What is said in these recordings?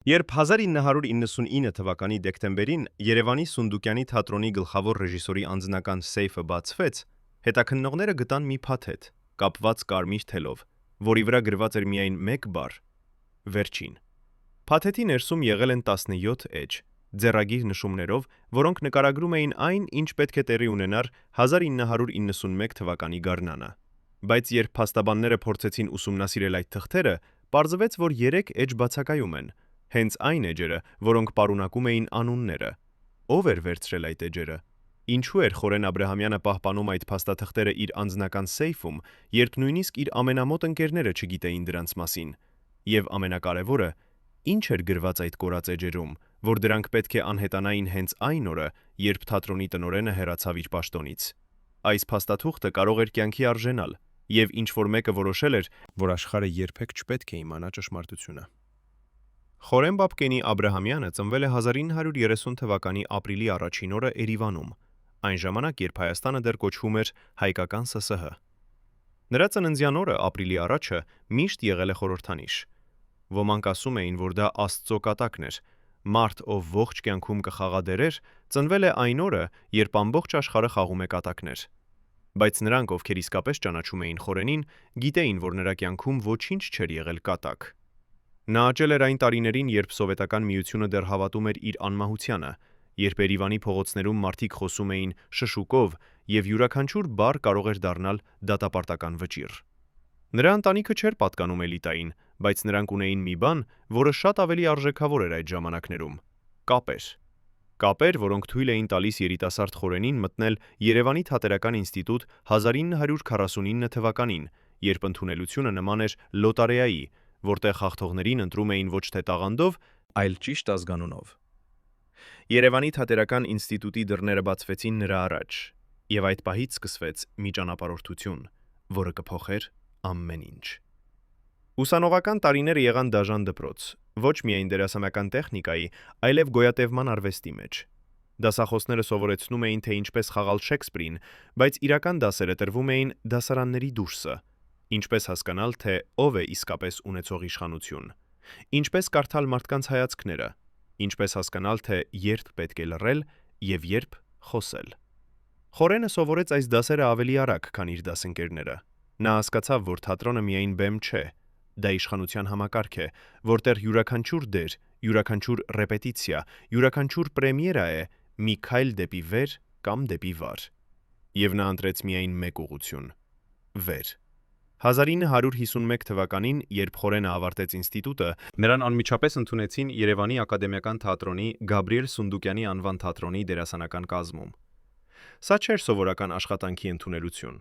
Երբ 1999 թվականի դեկտեմբերին Երևանի Սունդուկյանի թատրոնի գլխավոր ռեժիսորի անձնական սեյֆը բացվեց, հետաքննողները գտան մի փաթեթ, կապված կարմիր թելով, որի վրա գրված էր միայն մեկ բառ՝ վերջին։ Փաթեթի ներսում եղել են 17 էջ, ձեռագիր նշումներով, որոնք նկարագրում էին այն, ինչ պետք է տեղի ունենար 1991 թվականի գարնանը։ Բայց երբ փաստաբանները փորձեցին ուսումնասիրել այդ թղթերը, պարզվեց, որ 3 էջ բացակայում են, հենց այն էջերը, որոնք պարունակում էին անունները։ Ով էր վերցրել այդ էջերը։ Ինչու էր Խորեն Աբրահամյանը պահպանում այդ փաստաթղթերը իր անձնական սեյֆում, երբ նույնիսկ իր ամենամոտ ընկերները չգիտեին դրանց մասին։ Եվ ամենակարևորը, ինչ էր գրված այդ կորած էջերում, որ դրանք պետք է անհետանային հենց այն օրը, երբ թատրոնի տնօրենը հեռացավ իր պաշտոնից։ Այս փաստաթուղթը կարող էր կյանքի արժենալ, եւ ինչ-որ մեկը որոշել էր, որ աշխարհը երբեք չպետք է իմանա ճշմարտությունը։ Խորեն Բաբկենի Աբրահամյանը ծնվել է 1930 թվականի ապրիլի 1-ին օրը Երևանում, այն ժամանակ, երբ Հայաստանը դեռ կոչվում էր Հայկական ՍՍՀ։ Նրա ծննդյան օրը ապրիլի 1-ը միշտ եղել է խորհրդանիշ։ Ոմանք ասում էին, որ դա Աստծո կատակն էր, մարդ, ով ողջ կյանքում կխաղա դերեր, ծնվել է այն օրը, երբ ամբողջ աշխարհը խաղում է կատակներ։ Բայց նրանք, ովքեր իսկապես ճանաչում էին Խորենին, գիտեին, որ նրա կյանքում ոչինչ չէր եղել կատակ։ Նա աճել էր այն տարիներին, երբ Սովետական Միությունը դեռ հավատում էր իր անմահությանը, երբ Երևանի փողոցներում մարդիկ խոսում էին շշուկով եւ յուրաքանչյուր բառ կարող էր դառնալ դատապարտական վճիռ։ Նրա ընտանիքը չէր պատկանում էլիտային, բայց նրանք ունեին մի բան, որը շատ ավելի արժեքավոր էր այդ ժամանակներում՝ կապեր։ Կապեր, որոնք թույլ էին տալիս երիտասարդ Խորենին մտնել Երևանի Թատերական ինստիտուտ 1949 թվականին, երբ ընդունելությունը նման էր լոտարեայի, որտեղ հաղթողներին ընտրում էին ոչ թե տաղանդով, այլ ճիշտ ազգանունով։ Երևանի Թատերական ինստիտուտի դռները բացվեցին նրա առաջ, եւ այդ պահից սկսվեց մի ճանապարհորդություն, որը կփոխեր ամեն ինչ։ Ուսանողական տարիները եղան դաժան դպրոց, ոչ միայն դերասանական տեխնիկայի, այլև գոյատևման արվեստի մեջ։ Դասախոսները սովորեցնում էին, թե ինչպես խաղալ Շեքսպիրին, բայց իրական դասերը տրվում էին դասարանների դուրսը։ Ինչպես հասկանալ, թե ով է իսկապես ունեցող իշխանություն, ինչպես կարդալ մարդկանց հայացքները, ինչպես հասկանալ, թե երբ պետք է լռել եւ երբ խոսել։ Խորենը սովորեց այս դասերը ավելի արագ, քան իր դասընկերները։ Նա հասկացավ, որ թատրոնը միայն բեմ չէ, դա իշխանության համակարգ է, որտեղ յուրաքանչյուր դեր, յուրաքանչյուր ռեպետիցիա, յուրաքանչյուր պրեմիերա է մի քայլ դեպի վեր կամ դեպի վար։ Եվ նա ընտրեց միայն մեկ ուղղություն՝ վեր։ 1951 թվականին, երբ Խորենը ավարտեց ինստիտուտը, նրան անմիջապես ընդունեցին Երևանի Ակադեմիական թատրոնի Գաբրիել Սունդուկյանի անվան թատրոնի դերասանական կազմում։ Սա չէր սովորական աշխատանքի ընդունելություն։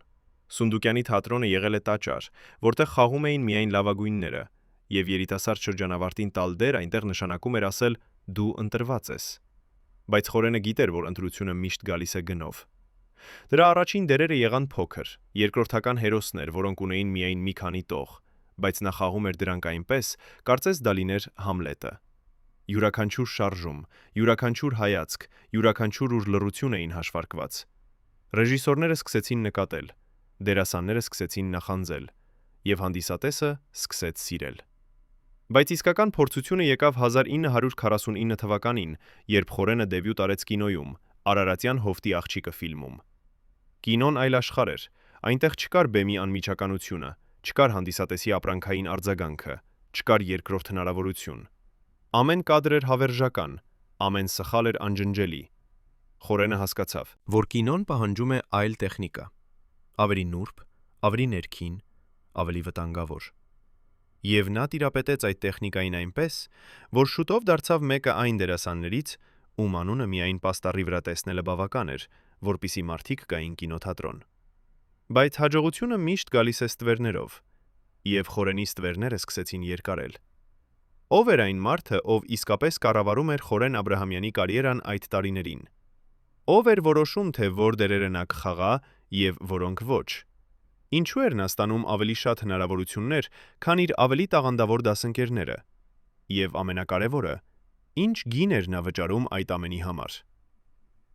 Սունդուկյանի թատրոնը եղել է տաճար, որտեղ խաղում էին միայն լավագույնները, եւ երիտասարդ շրջանավարտին տալ դեր այնտեղ նշանակում էր ասել՝ դու ընտրված ես։ Բայց Խորենը գիտեր, որ ընտրությունը միշտ գալիս է գնով։ Դրա առաջին դերերը եղան փոքր, երկրորդական հերոսներ, որոնք ունեին միայն մի քանի տող, բայց նա խաղում էր դրանք այնպես, կարծես դա լիներ Համլետը։ Յուրաքանչյուր շարժում, յուրաքանչյուր հայացք, յուրաքանչյուր ուր լռություն էին հաշվարկված։ Ռեժիսորները սկսեցին նկատել, դերասանները սկսեցին նախանձել, եւ հանդիսատեսը սկսեց սիրել։ Բայց իսկական փորձությունը եկավ 1949 թվականին, երբ Խորենը դեբյուտ արեց կինոյում, Արարատյան հովտի աղջիկը ֆիլմում։ Կինոն այլ աշխարհ էր, այնտեղ չկար բեմի անմիջականությունը, չկար հանդիսատեսի ապրանքային արձագանքը, չկար երկրորդ հնարավորություն։ Ամեն կադր էր հավերժական, ամեն սխալ էր անջնջելի։ Խորենը հասկացավ, որ կինոն պահանջում է այլ տեխնիկա, ավելի նուրբ, ավելի ներքին, ավելի վտանգավոր։ Եվ նա տիրապետեց այդ տեխնիկային այնպես, որ շուտով դարձավ մեկը այն դերասաններից, ում անունը միայն պաստառի վրա տեսնելը բավական էր, որպիսի մարդիկ գային կինոթատրոն։ Բայց հաջողությունը միշտ գալիս է ստվերներով, եւ Խորենի ստվերները սկսեցին երկարել։ Ով էր այն մարդը, ով իսկապես կառավարում էր Խորեն Աբրահամյանի կարիերան այդ տարիներին։ Ով էր որոշում, թե որ դերերը նա կխաղա եւ որոնք ոչ։ Ինչու էր նա ստանում ավելի շատ հնարավորություններ, քան իր ավելի տաղանդավոր դասընկերները։ Եվ ամենակարևորը, ինչ գին էր նա վճարում այդ ամենի համար։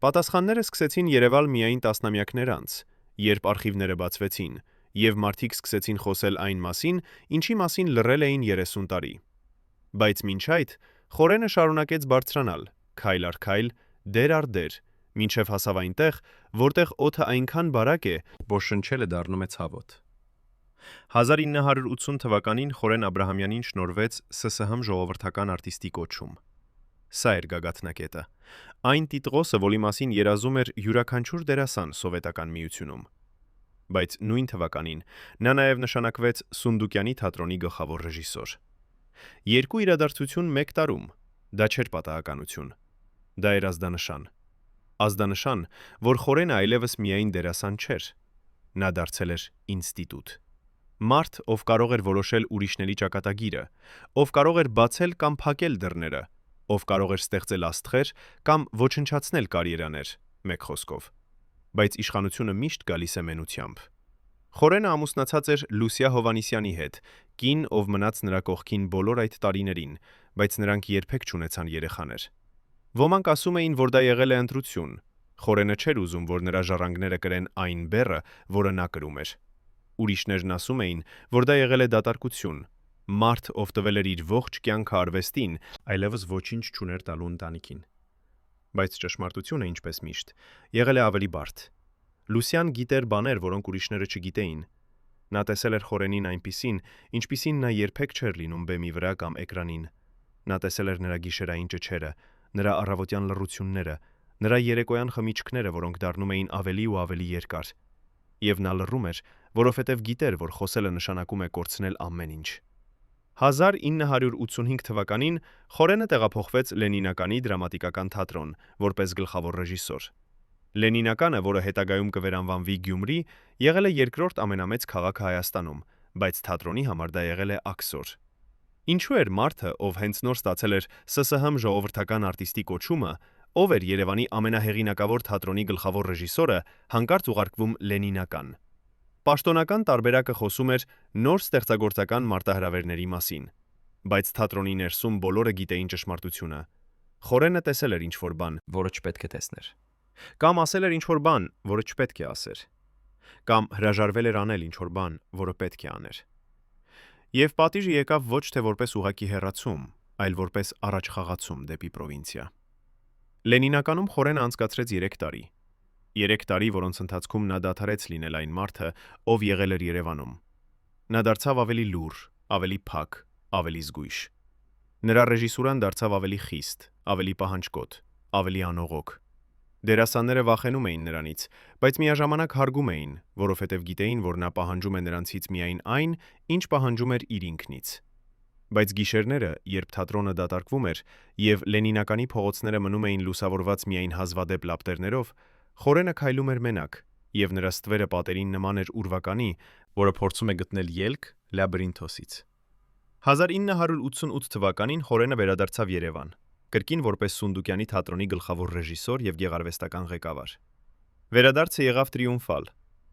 Պատասխանները սկսեցին երևալ միայն տասնամյակներ անց, երբ արխիվները բացվեցին, եւ մարդիկ սկսեցին խոսել այն մասին, ինչի մասին լռել էին 30 տարի։ Բայց մինչ այդ Խորենը շարունակեց բարձրանալ, քայլ առ քայլ, դեր առ դեր, մինչև հասավ այնտեղ, որտեղ օդը այնքան բարակ է, որ շնչելը դառնում է ցավոտ։ 1980 թվականին Խորեն Աբրահամյանին շնորհվեց ՍՍՀ ժողովրդական արտիստի կոչում։ Սա էր գագաթնակետը։ Այն տիտղոսը, որի մասին երազում էր յուրաքանչյուր դերասան Սովետական Միությունում։ Բայց նույն թվականին նա նաև նշանակվեց Սունդուկյանի թատրոնի գլխավոր ռեժիսոր։ Երկու իրադարձություն մեկ տարում, դա չէր պատահականություն։ Դա էր ազդանշան։ Ազդանշան, որ Խորենը այլևս միայն դերասան չէր։ Նա դարձել էր ինստիտուտ։ Մարդ, ով կարող էր որոշել ուրիշների ճակատագիրը, ով կարող էր բացել կամ փակել դռները, ով կարող էր ստեղծել աստղեր կամ ոչնչացնել կարիերաներ, մեկ խոսքով։ Բայց իշխանությունը միշտ գալիս է մենությամբ։ Խորենը ամուսնացած էր Լուսիա Հովանիսյանի հետ, կին, ով մնաց նրա կողքին բոլոր այդ տարիներին, բայց նրանք երբեք չունեցան երեխաներ։ Ոմանք ասում էին, որ դա եղել է ընտրություն։ Խորենը չէր ուզում, որ նրա ժառանգները կրեն այն բեռը, որը նա կրում էր։ Ուրիշներն ասում էին, որ դա եղել է դատարկություն։ Մարդ, ով տվել էր իր ողջ կյանքը արվեստին, այլևս ոչինչ չուներ տալու ընտանիքին։ Բայց ճշմարտությունը, ինչպես միշտ, եղել է ավելի բարդ։ Լուսիան գիտեր բաներ, որոնք ուրիշները չգիտեին։ Նա տեսել էր Խորենին այնպիսին, ինչպիսին նա երբեք չէր լինում բեմի վրա կամ էկրանին։ Նա տեսել էր նրա գիշերային ճչերը, նրա առավոտյան լռությունները, նրա երեկոյան խմիչքները, որոնք դառնում էին ավելի ու ավելի երկար։ Եվ նա լռում էր, որովհետև գիտեր, որ խոսելը նշանակում է կորցնել ամեն ինչ։ 1985 թվականին Խորենը տեղափոխվեց Լենինականի դրամատիկական թատրոն, որպես գլխավոր ռեժիսոր։ Լենինականը, որը հետագայում կվերանվանվի Գյումրի, եղել է երկրորդ ամենամեծ քաղաքը Հայաստանում, բայց թատրոնի համար դա եղել է աքսոր։ Ինչու էր մարդը, ով հենց նոր ստացել էր ՍՍՀ ժողովրդական արտիստի կոչումը, ով էր Երևանի ամենահեղինակավոր թատրոնի գլխավոր ռեժիսորը, հանկարծ ուղարկվում Լենինական։ Պաշտոնական տարբերակը խոսում էր նոր ստեղծագործական մարտահրավերների մասին, բայց թատրոնի ներսում բոլորը գիտեին ճշմարտությունը։ Խորենը տեսել էր ինչ-որ բան, որը չպետք է տեսներ, կամ ասել էր ինչ-որ բան, որը չպետք է ասեր, կամ հրաժարվել էր անել ինչ-որ բան, որը պետք է աներ։ Եվ պատիժը եկավ ոչ թե որպես ուղղակի հեռացում, այլ որպես առաջխաղացում դեպի պրովինցիա։ Լենինականում Խորենը անցկացրեց 3 տարի։ 3 տարի, որոնց ընթացքում նա դադարեց լինել այն մարդը, ով եղել էր Երևանում։ Նա դարձավ ավելի լուռ, ավելի փակ, ավելի զգույշ։ Նրա ռեժիսուրան դարձավ ավելի խիստ, ավելի պահանջկոտ, ավելի անողոք։ Դերասանները վախենում էին նրանից, բայց միաժամանակ հարգում էին, որովհետև գիտեին, որ նա պահանջում է նրանցից միայն այն, ինչ պահանջում էր իր ինքնից։ Բայց գիշերները, երբ թատրոնը դատարկվում էր եւ Լենինականի փողոցները մնում էին լուսավորված միայն հազվադեպ լապտերներով, Խորենը քայլում էր մենակ, եւ նրա ստվերը պատերին նման էր ուրվականի, որը փորձում է գտնել ելք լաբիրինթոսից։ 1988 թվականին Խորենը վերադարձավ Երևան, կրկին որպես Սունդուկյանի թատրոնի գլխավոր ռեժիսոր եւ գեղարվեստական ղեկավար։ Վերադարձը եղավ տրիումֆալ։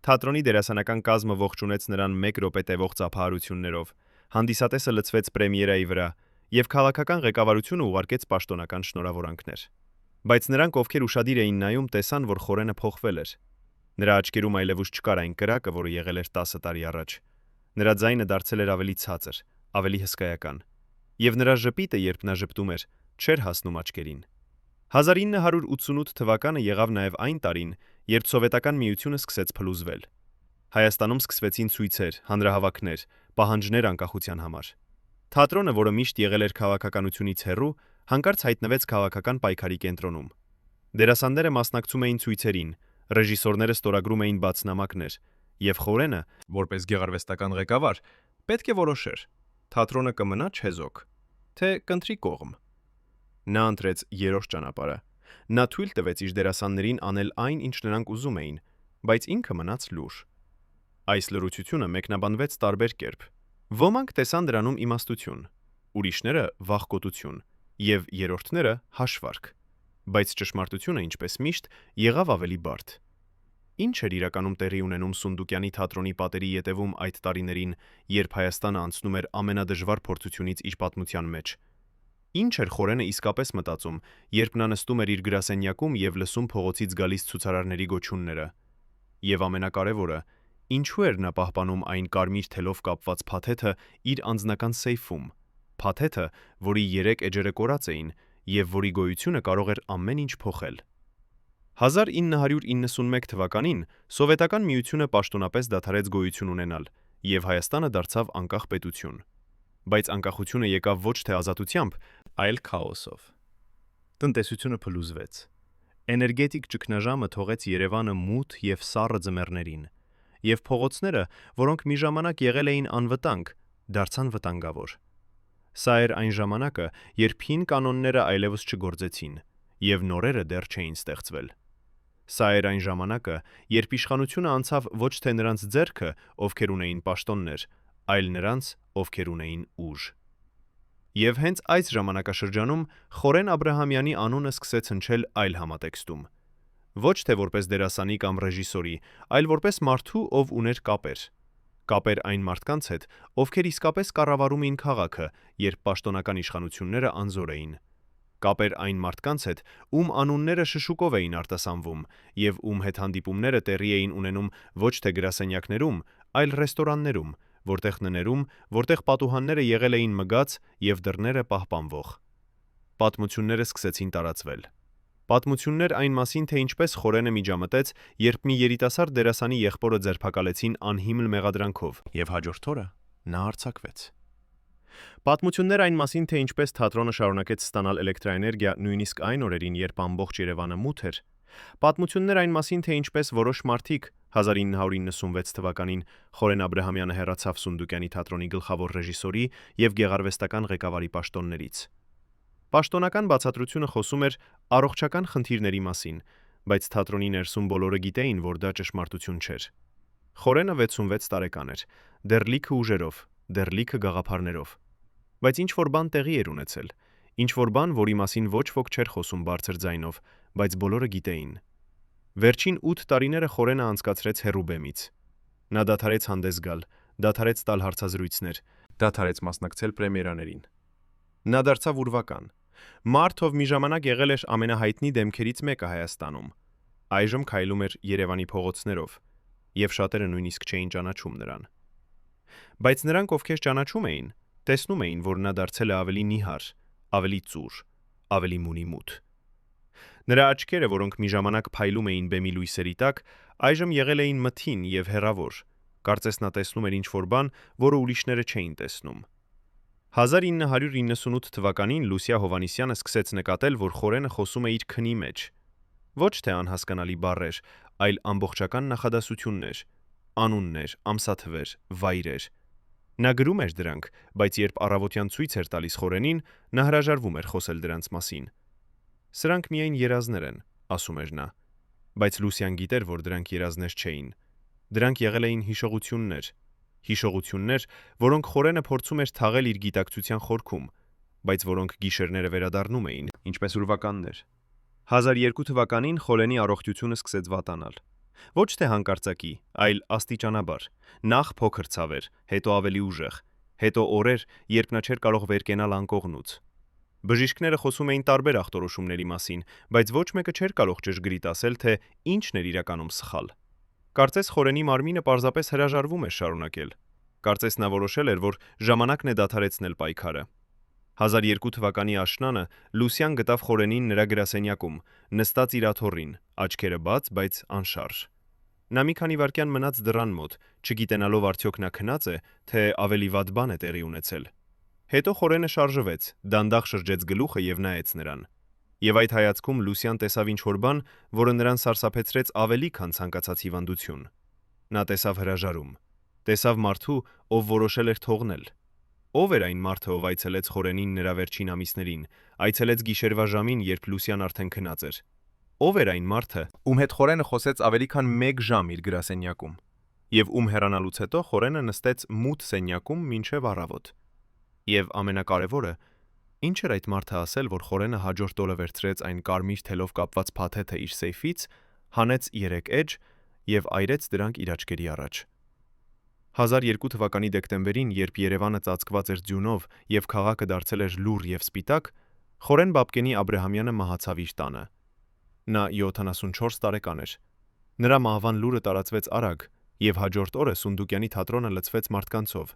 Թատրոնի դերասանական կազմը ողջունեց նրան 1 րոպե տևող ծափահարություններով, հանդիսատեսը լցվեց պրեմիերայի վրա եւ քաղաքական ղեկավարությունը ուղարկեց պաշտոնական շնորհավորանքներ։ Բայց նրանք, ովքեր ուշադիր էին նայում, տեսան, որ Խորենը փոխվել էր։ Նրա աչքերում այլևս չկար այն կրակը, որը եղել էր 10 տարի առաջ։ Նրա ձայնը դարձել էր ավելի ցածր, ավելի հսկայական։ Եվ նրա ժպիտը, երբ նա ժպտում էր, չէր հասնում աչքերին։ 1988 թվականը եղավ նաև այն տարին, երբ Սովետական Միությունը սկսեց փլուզվել։ Հայաստանում սկսվեցին ցույցեր, հանրահավաքներ, պահանջներ անկախության համար։ Թատրոնը, որը միշտ եղել էր քաղաքականությունից հեռու, հանկարծ հայտնվեց քաղաքական պայքարի կենտրոնում։ Դերասանները մասնակցում էին ցույցերին, ռեժիսորները ստորագրում էին բացնամակներ, եւ Խորենը, որպես գեղարվեստական ղեկավար, պետք է որոշեր. թատրոնը կմնա չեզոք, թե կընտրի կողմ։ Նա ընտրեց երրորդ ճանապարհը։ Նա թույլ տվեց իր դերասաններին անել այն, ինչ նրանք ուզում էին, բայց ինքը մնաց լուռ։ Այս լռությունները մեկնաբանվեց տարբեր կերպ։ Ոմանք տեսան դրանում իմաստություն, ուրիշները վախկոտություն, եւ երրորդները հաշվարկ։ Բայց ճշմարտությունը, ինչպես միշտ, եղավ ավելի բարդ։ Ինչ էր իրականում տեղի ունենում Սունդուկյանի թատրոնի պատերի ետևում այդ տարիներին, երբ Հայաստանը անցնում էր ամենադժվար փորձությունից իր պատմության մեջ։ Ինչ էր Խորենը իսկապես մտածում, երբ նա նստում էր իր գրասենյակում եւ լսում փողոցից գալիս ցուցարարների գոչյունները։ Եվ ամենակարևորը, ինչու էր նա պահպանում այն կարմիր թելով կապված փաթեթը իր անձնական սեյֆում, փաթեթը, որի 3 էջերը կորած էին եւ որի գոյությունը կարող էր ամեն ինչ փոխել։ 1991 թվականին Սովետական միությունը պաշտոնապես դադարեց գոյություն ունենալ, եւ Հայաստանը դարձավ անկախ պետություն։ Բայց անկախությունը եկավ ոչ թե ազատությամբ, այլ քաոսով։ Տնտեսությունը փլուզվեց։ Էներգետիկ ճգնաժամը թողեց Երևանը մութ եւ սառը ձմեռներին, եւ փողոցները, որոնք մի ժամանակ եղել էին անվտանգ, դարձան վտանգավոր։ Սա էր այն ժամանակը, երբ հին կանոնները այլևս չգործեցին, եւ նորերը դեռ չէին ստեղծվել։ Սա էր այն ժամանակը, երբ իշխանությունը անցավ ոչ թե նրանց ձեռքը, ովքեր ունեին պաշտոններ, այլ նրանց, ովքեր ունեին ուժ։ Եվ հենց այս ժամանակաշրջանում Խորեն Աբրահամյանի անունը սկսեց հնչել այլ համատեքստում։ Ոչ թե որպես դերասանի կամ ռեժիսորի, այլ որպես մարդու, ով ուներ կապեր։ Կապեր այն մարդկանց հետ, ովքեր իսկապես կառավարում էին քաղաքը, երբ պաշտոնական իշխանությունները անզոր էին։ Կապեր այն մարդկանց հետ, ում անունները շշուկով էին արտասանվում, եւ ում հետ հանդիպումները տեղի էին ունենում ոչ թե գրասենյակներում, այլ ռեստորաններում, որտեղ ններում, որտեղ պատուհանները եղել էին մգած եւ դռները պահպանվող։ Պատմությունները սկսեցին տարածվել։ Պատմություններ այն մասին, թե ինչպես Խորենը միջամտեց, երբ մի երիտասարդ դերասանի եղբորը ձերբակալեցին անհիմն մեղադրանքով, եւ հաջորդ օրը նա արձակվեց։ Պատմություններ այն մասին, թե ինչպես թատրոնը շարունակեց ստանալ էլեկտրաէներգիա նույնիսկ այն օրերին, երբ ամբողջ Երևանը մութ էր։ Պատմություններ այն մասին, թե ինչպես որոշ մարդիկ 1996 թվականին Խորեն Աբրահամյանը հեռացավ Սունդուկյանի թատրոնի գլխավոր ռեժիսորի եւ գեղարվեստական ղեկավարի պաշտոններից։ Պաշտոնական բացատրությունը խոսում էր առողջական խնդիրների մասին, բայց թատրոնի ներսում բոլորը գիտեին, որ դա ճշմարտություն չէր։ Խորենը 66 տարեկան էր, դեռ լիքը ուժերով, դեռ լիքը գաղափարներով։ Բայց ինչ որ բան տեղի էր ունեցել, ինչ որ բան, որի մասին ոչ ոք չէր խոսում բարձր ձայնով, բայց բոլորը գիտեին։ Վերջին 8 տարիները Խորենը անցկացրեց հեռուբեմից։ Նա դադարեց հանդես գալ, դադարեց տալ հարցազրույցներ, դադարեց մասնակցել պրեմիերաներին։ Նա դարձավ ուրվական։ Մարդ, ով մի ժամանակ եղել էր ամենահայտնի դեմքերից մեկը Հայաստանում, այժմ քայլում էր Երևանի փողոցներով, եւ շատերը նույնիսկ չէին ճանաչում նրան։ Բայց նրանք, ովքեր ճանաչում էին, տեսնում էին, որ նա դարձել է ավելի նիհար, ավելի ծուր, ավելի մունի-մութ։ Նրա աչքերը, որոնք մի ժամանակ փայլում էին բեմի լույսերի տակ, այժմ եղել էին մթին եւ հեռավոր։ Կարծես նա տեսնում էր ինչ-որ բան, որը ուրիշները չէին տեսնում։ 1998 թվականին Լուսիա Հովհաննիսյանը սկսեց նկատել, որ Խորենը խոսում է իր քնի մեջ։ Ոչ թե անհասկանալի բառեր, այլ ամբողջական նախադասություններ, անուններ, ամսաթվեր, վայրեր։ Նա գրում էր դրանք, բայց երբ առավոտյան ցույց էր տալիս Խորենին, նա հրաժարվում էր խոսել դրանց մասին։ Սրանք միայն երազներ են, ասում էր նա, բայց Լուսիան գիտեր, որ դրանք երազներ չէին։ Դրանք եղել էին հիշողություններ, որոնք Խորենը փորձում էր թաղել իր գիտակցության խորքում, բայց որոնք գիշերները վերադառնում էին, ինչպես ուրվականներ։ 2002 թվականին Խորենի առողջությունը սկսեց վատանալ։ Ոչ թե հանկարծակի, այլ աստիճանաբար։ Նախ փոքր ցավեր, հետո ավելի ուժեղ, հետո օրեր, երբ նա չէր կարող վեր կենալ անկողնուց։ Բժիշկները խոսում էին տարբեր ախտորոշումների մասին, բայց ոչ մեկը չէր կարող ճշգրիտ ասել, թե ինչն էր իրականում սխալ։ Կարծես Խորենի մարմինը պարզապես հրաժարվում էր շարունակել։ Կարծես նա որոշել էր, որ ժամանակն է դադարեցնել պայքարը։ 2002 թվականի աշնանը Լուսիան գտավ Խորենին նրա գրասենյակում, նստած իր աթոռին, աչքերը բաց, բայց անշարժ։ Նա մի քանի վայրկյան մնաց դռան մոտ, չգիտենալով արդյոք նա քնած է, թե ավելի վատ բան է տեղի ունեցել։ Հետո Խորենը շարժվեց, դանդաղ շրջեց գլուխը եւ նայեց նրան։ Եվ այդ հայացքում Լուսիան տեսավ ինչ-որ բան, որը նրան սարսափեցրեց ավելի, քան ցանկացած հիվանդություն։ Նա տեսավ հրաժարում, տեսավ մարդու, ով որոշել էր թողնել։ Ով էր այն մարդը, ով այցելեց Խորենին նրա վերջին ամիսներին, այցելեց գիշերվա ժամին, երբ Լուսիան արդեն քնած էր։ Ով էր այն մարդը, ում հետ Խորենը խոսեց ավելի քան 1 ժամ իր գրասենյակում, եւ ում հեռանալուց հետո Խորենը նստեց մութ սենյակում մինչև առավոտ։ Եվ ամենակարևորը, ինչ էր այդ մարդը ասել, որ Խորենը հաջորդ օրը վերցրեց այն կարմիր թելով կապված փաթեթը իր սեյֆից, հանեց 3 էջ եւ այրեց դրանք իր աչքերի առաջ։ 2002 թվականի դեկտեմբերին, երբ Երևանը ծածկված էր ձյունով եւ քաղաքը դարձել էր լուռ եւ սպիտակ, Խորեն Բաբկենի Աբրահամյանը մահացավ իր տանը։ Նա 74 տարեկան էր։ Նրա մահվան լուրը տարածվեց արագ, եւ հաջորդ օրը Սունդուկյանի թատրոնը լցվեց մարդկանցով,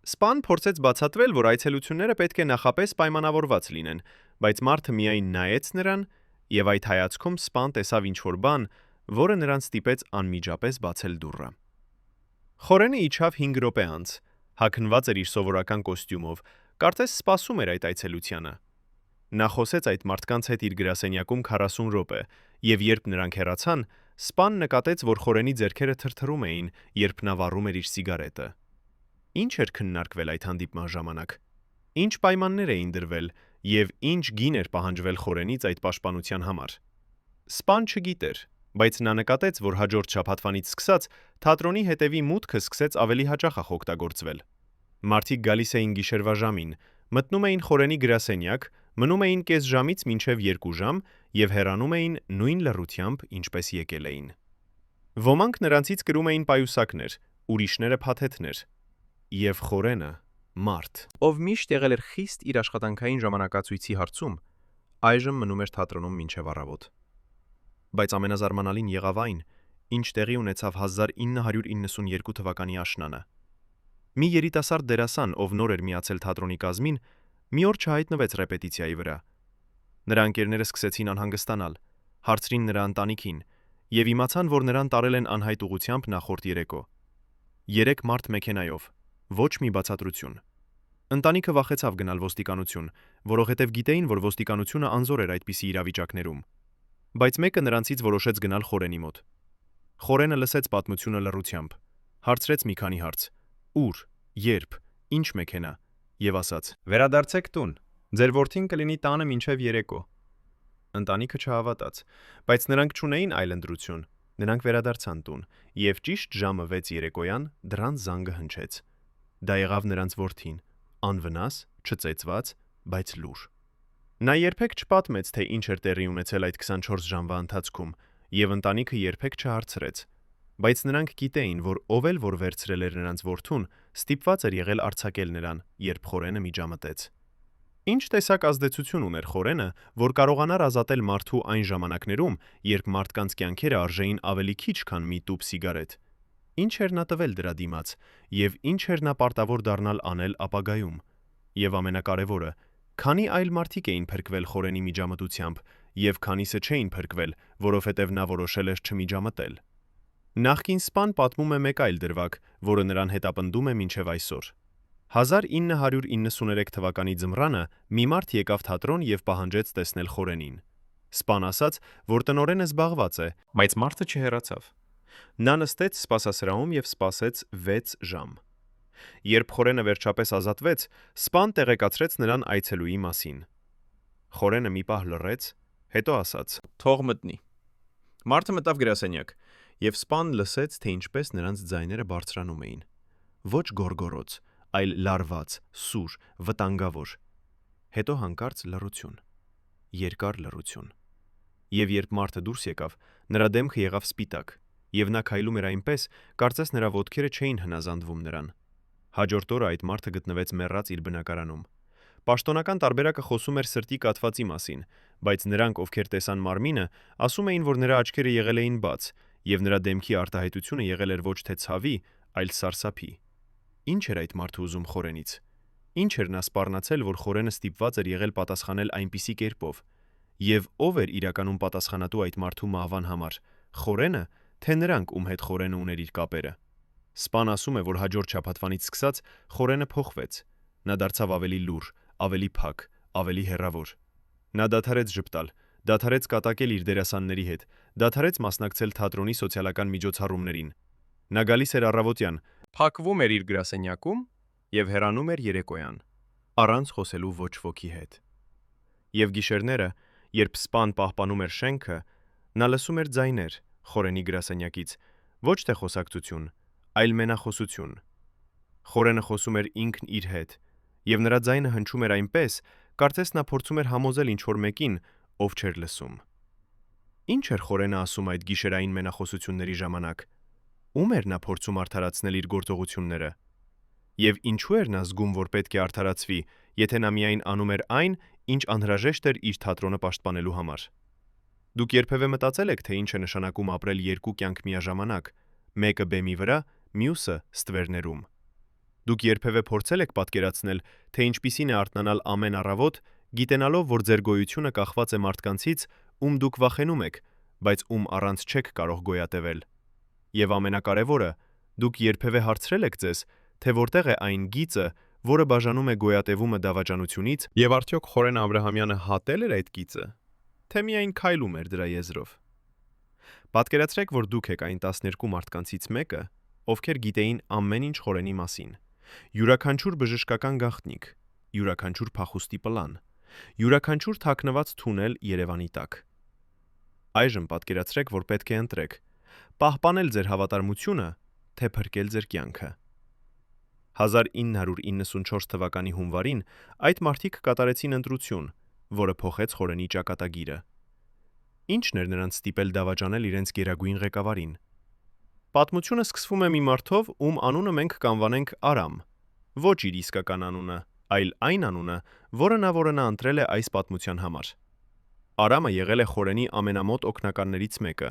Սպան փորձեց բացատրել, որ այցելությունները պետք է նախապես պայմանավորված լինեն, բայց մարդը միայն նայեց նրան, եւ այդ հայացքում Սպան տեսավ ինչ-որ բան, որը նրան ստիպեց անմիջապես բացել դուռը։ Խորենը իջավ 5 րոպե անց, հագնված էր իր սովորական կոստյումով, կարծես սպասում էր այդ այցելությանը։ Նա խոսեց այդ մարդկանց հետ իր գրասենյակում 40 րոպե, եւ երբ նրանք հեռացան, Սպան նկատեց, որ Խորենի ձեռքերը թրթռում էին, երբ նա վառում էր իր սիգարետը։ Ինչ էր քննարկվել այդ հանդիպման ժամանակ։ Ինչ պայմաններ էին դրվել եւ ինչ գին էր պահանջվել Խորենից այդ պաշտպանության համար։ Սպան չգիտեր, բայց նա նկատեց, որ հաջորդ շաբաթվանից սկսած թատրոնի հետևի մուտքը սկսեց ավելի հաճախ օգտագործվել։ Մարդիկ գալիս էին գիշերվա ժամին, մտնում էին Խորենի գրասենյակ, մնում էին կես ժամից մինչև 2 ժամ եւ հեռանում էին նույն լռությամբ, ինչպես եկել էին։ Ոմանք նրանցից կրում էին պայուսակներ, ուրիշները փաթեթներ, եւ Խորենը մարդ, ով միշտ եղել էր խիստ իր աշխատանքային ժամանակացույցի հարցում, այժմ մնում էր թատրոնում մինչև առավոտ։ Բայց ամենազարմանալին եղավ այն, ինչ տեղի ունեցավ 1992 թվականի աշնանը։ Մի երիտասարդ դերասան, ով նոր էր միացել թատրոնի կազմին, մի օր չհայտնվեց ռեպետիցիայի վրա։ Նրա ընկերները սկսեցին անհանգստանալ, հարցրին նրա ընտանիքին եւ իմացան, որ նրան տարել են անհայտ ուղությամբ նախորդ երեկո։ 3 մարդ մեքենայով, ոչ մի բացատրություն։ Ընտանիքը վախեցավ գնալ ոստիկանություն, որովհետև գիտեին, որ ոստիկանությունը անզոր էր այդպիսի իրավիճակներում։ Բայց մեկը նրանցից որոշեց գնալ Խորենի մոտ։ Խորենը լսեց պատմությունը լռությամբ, հարցրեց մի քանի հարց. ուր, երբ, ինչ մեքենա, եւ ասաց. «Վերադարձեք տուն, ձեր որդին կլինի տանը մինչև երեկո»։ Ընտանիքը չհավատաց, բայց նրանք չունեին այլ ընտրություն։ Նրանք վերադարձան տուն, եւ ճիշտ ժամը 6 երեկոյան դռան զանգը հնչեց։ Դա եղավ նրանց որդին, անվնաս, չծեծված, բայց լուր։ Նա երբեք չպատմեց, թե ինչ էր տեղի ունեցել այդ 24 ժամվա ընթացքում, եւ ընտանիքը երբեք չհարցրեց։ Բայց նրանք գիտեին, որ ով էլ որ վերցրել էր նրանց որդուն, ստիպված էր եղել արձակել նրան, երբ Խորենը միջամտեց։ Ինչ տեսակ ազդեցություն ուներ Խորենը, որ կարողանար ազատել մարդու այն ժամանակներում, երբ մարդկանց կյանքերը արժեին ավելի քիչ, քան մի տուփ սիգարետ։ Ինչ էր նա տվել դրա դիմաց, եւ ինչ էր նա պարտավոր դառնալ անել ապագայում։ Եվ ամենակարևորը, քանի այլ մարդիկ էին փրկվել Խորենի միջամտությամբ, եւ քանիսը չէին փրկվել, որովհետեւ նա որոշել էր չմիջամտել։ Նախկին Սպան պատմում է մեկ այլ դրվագ, որը նրան հետապնդում է մինչև այսօր։ 1993 թվականի ձմռանը մի մարդ եկավ թատրոն եւ պահանջեց տեսնել Խորենին։ Սպան ասաց, որ տնօրենը զբաղված է, բայց մարդը չհեռացավ։ Նա նստեց սպասասրահում եւ սպասեց 6 ժամ։ Երբ Խորենը վերջապես ազատվեց, Սպան տեղեկացրեց նրան այցելուի մասին։ Խորենը մի պահ լռեց, հետո ասաց. «Թող մտնի»։ Մարդը մտավ գրասենյակ, եւ Սպան լսեց, թե ինչպես նրանց ձայները բարձրանում էին։ Ոչ գոռգոռոց, այլ լարված, սուր, վտանգավոր։ Հետո հանկարծ լռություն։ Երկար լռություն։ Եվ երբ մարդը դուրս եկավ, նրա դեմքը եղավ սպիտակ, եւ նա քայլում էր այնպես, կարծես նրա ոտքերը չէին հնազանդվում նրան։ Հաջորդ օրը այդ մարդը գտնվեց մեռած իր բնակարանում։ Պաշտոնական տարբերակը խոսում էր սրտի կաթվածի մասին, բայց նրանք, ովքեր տեսան մարմինը, ասում էին, որ նրա աչքերը եղել էին բաց, եւ նրա դեմքի արտահայտությունը եղել էր ոչ թե ցավի, այլ սարսափի։ Ինչ էր այդ մարդը ուզում Խորենից։ Ինչ էր նա սպառնացել, որ Խորենը ստիպված էր եղել պատասխանել այնպիսի կերպով։ Եվ ով էր իրականում պատասխանատու այդ մարդու մահվան համար։ Խորենը, թե նրանք, ում հետ Խորենը ուներ իր կապերը։ Սպան ասում է, որ հաջորդ շաբաթվանից սկսած Խորենը փոխվեց։ Նա դարձավ ավելի լուռ, ավելի փակ, ավելի հեռավոր։ Նա դադարեց ժպտալ, դադարեց կատակել իր դերասանների հետ, դադարեց մասնակցել թատրոնի սոցիալական միջոցառումներին։ Նա գալիս էր առավոտյան, փակվում էր իր գրասենյակում եւ հեռանում էր երեկոյան, առանց խոսելու ոչ ոքի հետ։ Եվ գիշերները, երբ Սպան պահպանում էր շենքը, նա լսում էր ձայներ Խորենի գրասենյակից, ոչ թե խոսակցություն, այլ մենախոսություն։ Խորենը խոսում էր ինքն իր հետ, եւ նրա ձայնը հնչում էր այնպես, կարծես նա փորձում էր համոզել ինչ-որ մեկին, ով չէր լսում։ Ինչ էր Խորենը ասում այդ գիշերային մենախոսությունների ժամանակ։ Ում էր նա փորձում արդարացնել իր գործողությունները։ Եվ ինչու էր նա զգում, որ պետք է արդարացվի, եթե նա միայն անում էր այն, ինչ անհրաժեշտ էր իր թատրոնը պաշտպանելու համար։ Դուք երբևէ մտածել եք, թե ինչ է նշանակում ապրել երկու կյանք միաժամանակ, մեկը բեմի վրա, մյուսը ստվերներում։ Դուք երբևէ փորձել եք պատկերացնել, թե ինչպիսին է արթնանալ ամեն առավոտ, գիտենալով, որ ձեր գոյությունը կախված է մարդկանցից, ում դուք վախենում եք, բայց ում առանց չեք կարող գոյատևել։ Եվ ամենակարևորը, դուք երբևէ հարցրել եք ձեզ, թե որտեղ է այն գիծը, որը բաժանում է գոյատևումը դավաճանությունից, եւ արդյոք Խորեն Աբրահամյանը հատել էր այդ գիծը, թե միայն քայլում էր դրա եզրով։ Պատկերացրեք, որ դուք եք այն 12 մարդկանցից մեկը, ովքեր գիտեին ամեն ինչ Խորենի մասին։ Յուրաքանչյուր բժշկական գաղտնիք, յուրաքանչյուր փախուստի պլան, յուրաքանչյուր թաքնված թունել Երևանի տակ։ Այժմ պատկերացրեք, որ պետք է ընտրեք՝ պահպանել ձեր հավատարմությունը, թե փրկել ձեր կյանքը։ 1994 թվականի հունվարին այդ մարդիկ կատարեցին ընտրություն, որը փոխեց Խորենի ճակատագիրը։ Ինչն էր նրանց ստիպել դավաճանել իրենց գերագույն ղեկավարին։ Պատմությունը սկսվում է մի մարդով, ում անունը մենք կանվանենք Արամ, ոչ իր իսկական անունը, այլ այն անունը, որը նա ընտրել է այս պատմության համար։ Արամը եղել է Խորենի ամենամոտ օգնականներից մեկը,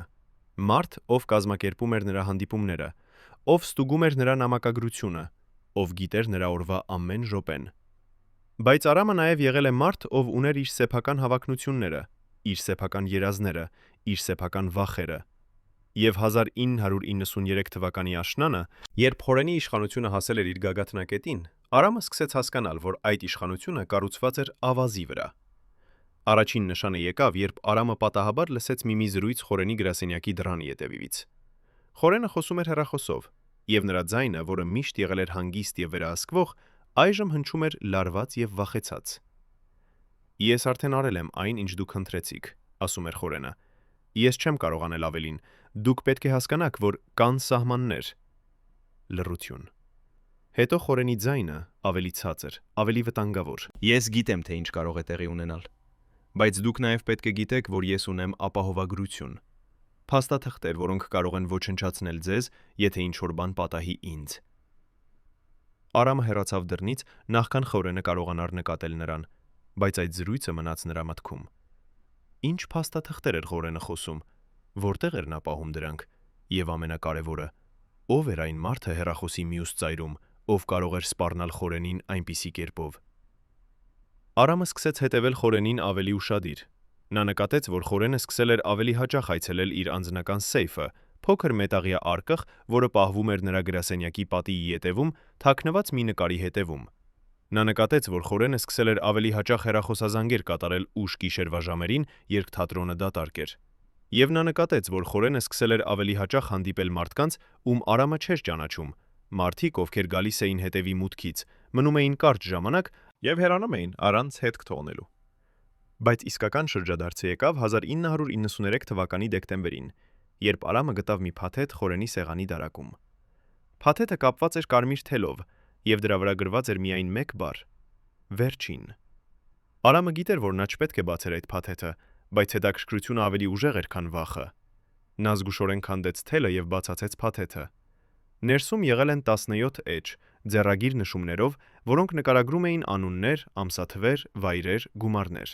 մարդ, ով կազմակերպում էր նրա հանդիպումները, ով ստուգում էր նրա նամակագրությունը, ով գիտեր նրա օրվա ամեն րոպեն։ Բայց Արամը նաև եղել է մարդ, ով ուներ իր սեփական հավակնությունները, իր սեփական երազները, իր սեփական վախերը։ Եվ 1993 թվականի աշնանը, երբ Խորենի իշխանությունը հասել էր իր գագաթնակետին, Արամը սկսեց հասկանալ, որ այդ իշխանությունը կառուցված էր ավազի վրա։ Առաջին նշանը եկավ, երբ Արամը պատահաբար լսեց մի զրույց Խորենի գրասենյակի դռան ետևից։ Խորենը խոսում էր հեռախոսով, եւ նրա ձայնը, որը միշտ եղել էր հանգիստ եւ վերահսկվող, այժմ հնչում էր լարված եւ վախեցած։ Ես արդեն արել եմ այն, ինչ դուք ընտրեցիք, ասում էր Խորենը։ Ես չեմ կարող անել ավելին, դուք պետք է հասկանաք, որ կան սահմաններ։ Լռություն։ Հետո Խորենի ձայնը ավելի ցածր, ավելի վտանգավոր։ Ես գիտեմ, թե ինչ կարող է տեղի ունենալ, բայց դուք նաև պետք է գիտեք, որ ես ունեմ ապահովագրություն։ Փաստաթղթեր, որոնք կարող են ոչնչացնել ձեզ, եթե ինչ-որ բան պատահի ինձ։ Արամը հեռացավ դռնից, նախքան Խորենը կարողանար նկատել նրան, բայց այդ զրույցը մնաց նրա մտքում։ Ինչ փաստաթղթեր էր Խորենը խոսում, որտեղ էր նա պահում դրանք, եւ ամենակարևորը, ով էր այն մարդը հեռախոսի մյուս ծայրում, ով կարող էր սպառնալ Խորենին այնպիսի կերպով։ Արամը սկսեց հետևել Խորենին ավելի ուշադիր։ Նա նկատեց, որ Խորենը սկսել էր ավելի հաճախ այցելել իր անձնական սեյֆը, փոքր մետաղյա արկղ, որը պահվում էր նրա գրասենյակի պատիի ետևում, թաքնված մի նկարի հետևում։ Նա նկատեց, որ Խորենը սկսել էր ավելի հաճախ հեռախոսազանգեր կատարել ուշ գիշերվա ժամերին, երբ թատրոնը դատարկ էր։ Եվ նա նկատեց, որ Խորենը սկսել էր ավելի հաճախ հանդիպել մարդկանց, ում Արամը չէր ճանաչում, մարդիկ, ովքեր գալիս էին հետևի մուտքից, մնում էին կարճ ժամանակ եւ հեռանում էին առանց հետք թողնելու։ Բայց իսկական շրջադարձը եկավ 1993 թվականի դեկտեմբերին, երբ Արամը գտավ մի փաթեթ Խորենի սեղանի դարակում։ Փաթեթը կապված էր կարմիր թելով, եւ դրա վրա գրված էր միայն մեկ բառ՝ վերջին։ Արամը գիտեր, որ նա չպետք է բացեր այդ փաթեթը, բայց հետաքրքրությունը ավելի ուժեղ էր, քան վախը։ Նա զգուշորեն քանդեց թելը եւ բացացեց փաթեթը։ Ներսում եղել են 17 էջ, ձեռագիր նշումներով, որոնք նկարագրում էին անուններ, ամսաթվեր, վայրեր, գումարներ։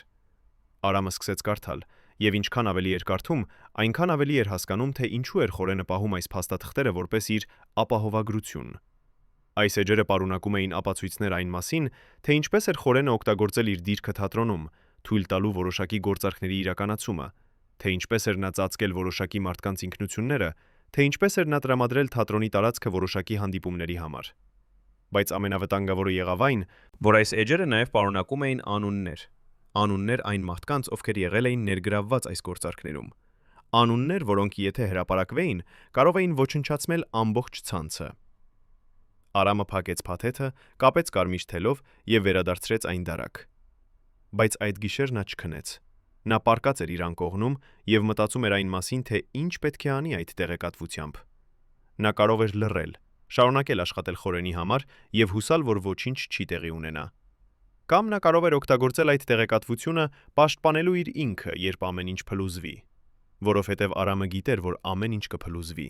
Արամը սկսեց կարդալ, եւ ինչքան ավելի էր կարդում, այնքան ավելի էր հասկանում, թե ինչու էր Խորենը պահում այս փաստաթղթերը որպես իր ապահովագրություն։ Այս էջերը պարունակում էին ապացույցներ այն մասին, թե ինչպես էր Խորենը օգտագործել իր դիրքը թատրոնում, թույլ տալու որոշակի գործարքների իրականացումը, թե ինչպես էր նա ծածկել որոշակի մարդկանց ինքնությունները, թե ինչպես էր նա տրամադրել թատրոնի տարածքը որոշակի հանդիպումների համար։ Բայց ամենավտանգավորը եղավ այն, որ այս էջերը նաև պարունակում էին անուններ այն մարդկանց, ովքեր եղել էին ներգրավված այս գործարքներում, անուններ, որոնք եթե հրապարակվեին, կարող էին ոչնչացնել ամբողջ ցանցը։ Արամը փակեց փաթեթը, կապեց կարմիր թելով եւ վերադարձրեց այն դարակ։ Բայց այդ գիշեր նա չքնեց։ Նա պառկած էր իր անկողնում եւ մտածում էր այն մասին, թե ինչ պետք է անի այդ տեղեկատվությամբ։ Նա կարող էր լռել, շարունակել աշխատել Խորենի համար եւ հուսալ, որ ոչինչ չի տեղի ունենա։ Կամ նա կարող էր օգտագործել այդ տեղեկատվությունը պաշտպանելու իր ինքը, երբ ամեն ինչ փլուզվի, որովհետեւ Արամը գիտեր, որ ամեն ինչ կփլուզվի։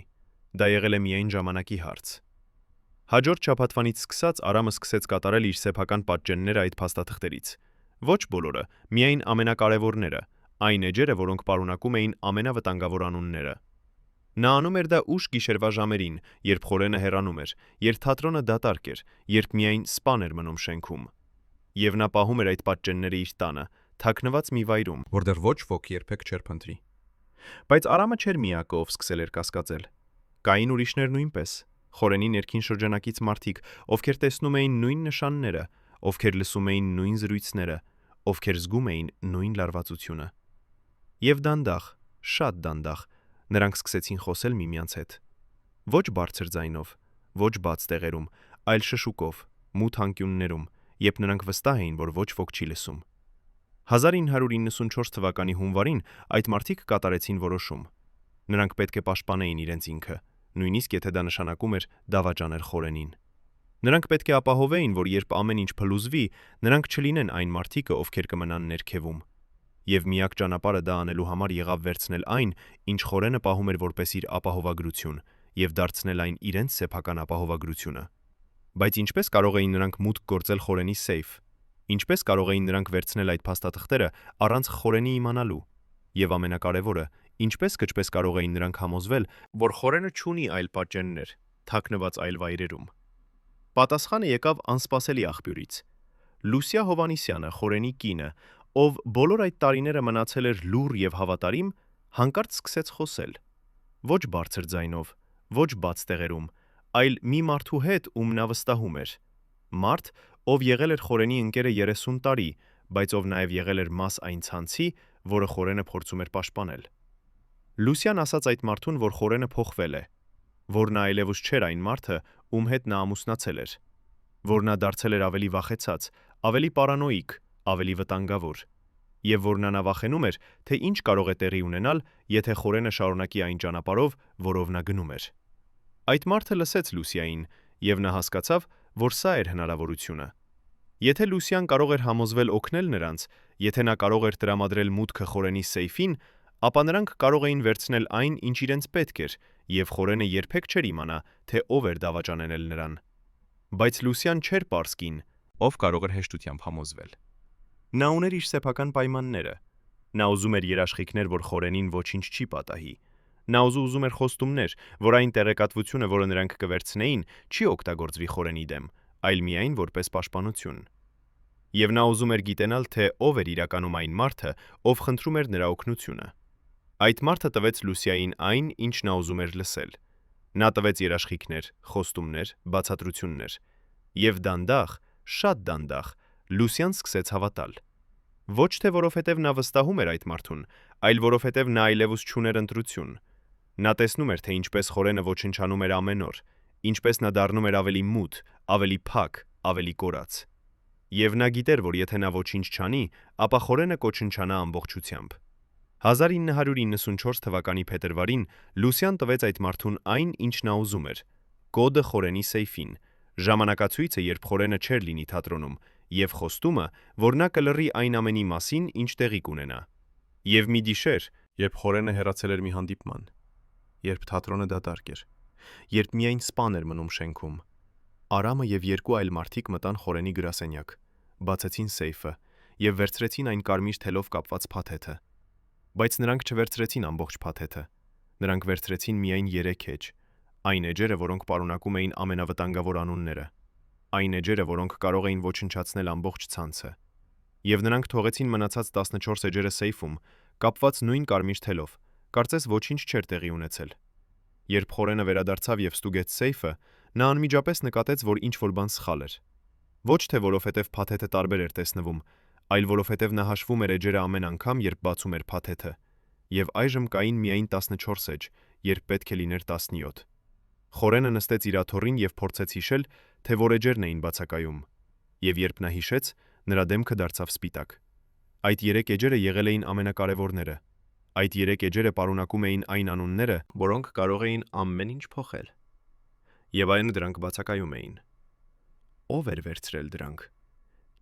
Դա եղել է միայն ժամանակի հարց։ Հաջորդ շաբաթվանից սկսած Արամը սկսեց կատարել իր սեփական պատճենները այդ փաստաթղթերից։ Ոչ բոլորը, միայն ամենակարևորները, այն էջերը, որոնք պարունակում էին ամենավտանգավոր անունները։ Նա անում էր դա ուշ գիշերվա ժամերին, երբ խորենը հեռանում էր, երբ թատրոնը դատարկ էր, երբ միայն սպան էր մնում շենքում։ Եվ նա պահում էր այդ պատճենները իր տանը, թաքնված մի վայրում, որտեղ ոչ ոք երբեք չէր փնտրի։ Բայց Արամը չէր միակը, ով սկսել էր կասկածել։ Կային ուրիշներ նույնպես, խորենի ներքին շրջանակից մարդիկ, ովքեր տեսնում էին նույն նշանները, ովքեր լսում էին նույն զրույցները, ովքեր զգում էին նույն լարվածությունը։ Եվ դանդաղ, շատ դանդաղ, նրանք սկսեցին խոսել միմյանց հետ։ Ոչ բարձր ձայնով, ոչ բաց տեղերում, այլ շշուկով, մութ անկյուններում, երբ նրանք վստահ էին, որ ոչ ոք չի լսում։ 1994 թվականի հունվարին այդ մարդիկ կատարեցին որոշում։ Նրանք պետք է պաշտպանեին իրենց ինքը, նույնիսկ եթե դա նշանակում էր դավաճանել խորենին։ Նրանք պետք է ապահովեին, որ երբ ամեն ինչ փլուզվի, նրանք չլինեն այն մարդիկը, ովքեր կմնան ներքևում։ Եվ միակ ճանապարհը դա անելու համար եղավ վերցնել այն, ինչ խորենը պահում էր որպես իր ապահովագրություն, եւ դարձնել այն իրենց սեփական ապահովագրությունը։ Բայց ինչպես կարող էին նրանք մուտք գործել խորենի սեյֆ։ Ինչպես կարող էին նրանք վերցնել այդ փաստաթղթերը առանց խորենի իմանալու։ Եվ ամենակարևորը, ինչպես կճպես կարող էին նրանք համոզվել, որ խորենը չունի այլ պատճեններ, թաքնված այլ վայրերում։ Պատասխանը եկավ անսպասելի աղբյուրից։ Լուսիա Հովանիսյանը, խորենի կինը, ով բոլոր այդ տարիները մնացել էր լուռ եւ հավատարիմ, հանկարծ սկսեց խոսել։ Ոչ բարձր ձայնով, ոչ բաց տեղերում, այլ մի մարդու հետ, ում նա վստահում էր։ Մարդ, ով եղել էր խորենի ընկերը 30 տարի, բայց ով նաև եղել էր մաս այն ցանցի, որը խորենը փորձում էր պաշտպանել։ Լուսիան ասաց այդ մարդուն, որ խորենը փոխվել է, որ նա այլևս չէր այն մարդը, ում հետ նա ամուսնացել էր, որ նա դարձել էր ավելի վախեցած, ավելի պարանոիկ, ավելի վտանգավոր, եւ որ նա վախենում էր, թե ինչ կարող է տեղի ունենալ, եթե խորենը շարունակի այն ճանապարհով, որով նա գնում էր։ Այդ մարդը լսեց Լուսիային, եւ նա հասկացավ, որ սա էր հնարավորությունը։ Եթե Լուսիան կարող էր համոզվել օգնել նրանց, եթե նա կարող էր տրամադրել մուտքը խորենի սեյֆին, ապա նրանք կարող էին վերցնել այն, ինչ իրենց պետք էր, եւ խորենը երբեք չէր իմանա, թե ով էր դավաճանել նրան։ Բայց Լուսիան չէր պարսկին, Ով կարող էր հեշտությամբ համոզվել։ Նա ուներ իր սեփական պայմանները։ Նա ուզում էր երաշխիքներ, որ խորենին ոչինչ չի պատահի։ Նա ուզում էր խոստումներ, որ այն տեղեկատվությունը, որը նրանք կվերցնեին, չի օգտագործվի խորենի դեմ, այլ միայն որպես պաշտպանություն։ Եվ նա ուզում էր գիտենալ, թե ով էր իրականում այն մարդը, ով խնդրում էր նրա օգնությունը։ Այդ մարդը տվեց Լուսիային այն, ինչ նա ուզում էր լսել։ Նա տվեց երաշխիքներ, խոստումներ, բացատրություններ։ Եվ դանդաղ, շատ դանդաղ, Լուսիան սկսեց հավատալ։ Ոչ թե որովհետև նա վստահում էր այդ մարդուն, այլ որովհետև նա այլևս չուներ ընտրություն։ Նա տեսնում էր, թե ինչպես խորենը ոչնչանում էր ամեն օր, ինչպես նա դառնում էր ավելի մութ, ավելի փակ, ավելի կորած։ Եվ նա գիտեր, որ եթե նա ոչինչ չանի, ապա խորենը կոչնչանա ամբողջությամբ։ 1994 թվականի փետրվարին Լուսիան տվեց այդ մարդուն այն, ինչ նա ուզում էր՝ կոդը խորենի սեյֆին, ժամանակացույցը, երբ խորենը չէր լինի թատրոնում, եւ խոստումը, որ նա կլռի այն ամենի մասին, ինչ տեղի կունենա։ Եվ մի գիշեր, Երբ խորենը հեռացել էր մի հանդիպման, երբ թատրոնը դատարկ էր, երբ միայն սպան էր մնում շենքում, Արամը եւ երկու այլ մարդիկ մտան խորենի գրասենյակ, բացեցին սեյֆը եւ վերցրեցին այն կարմիր թելով կապված փաթեթը։ Բայց նրանք չվերցրեցին ամբողջ փաթեթը։ Նրանք վերցրեցին միայն 3 էջ, այն էջերը, որոնք պարունակում էին ամենավտանգավոր անունները, այն էջերը, որոնք կարող էին ոչնչացնել ամբողջ ցանցը։ Եվ նրանք թողեցին մնացած 14 էջերը սեյֆում, կապված նույն կարմիր թելով, կարծես ոչինչ չէր տեղի ունեցել։ Երբ խորենը վերադարձավ եւ ստուգեց սեյֆը, նա անմիջապես նկատեց, որ ինչ-որ բան սխալ էր։ Ոչ թե որովհետև փաթեթը տարբեր էր տեսնվում, այլ որովհետև նա հաշվում էր էջերը ամեն անգամ, երբ բացում էր փաթեթը, եւ այժմ կային միայն 14 էջ, երբ պետք է լիներ 17։ Խորենը նստեց իր աթոռին եւ փորձեց հիշել, թե որ էջերն էին բացակայում, եւ երբ նա հիշեց, նրա դեմքը դարձավ սպիտակ։ Այդ 3 էջերը եղել էին ամենակարևորները։ Այդ 3 էջերը պարունակում էին այն անունները, որոնք կարող էին ամեն ինչ փոխել։ Եվ այն դրանք բացակայում էին։ Ո՞վ էր վերցրել դրանք։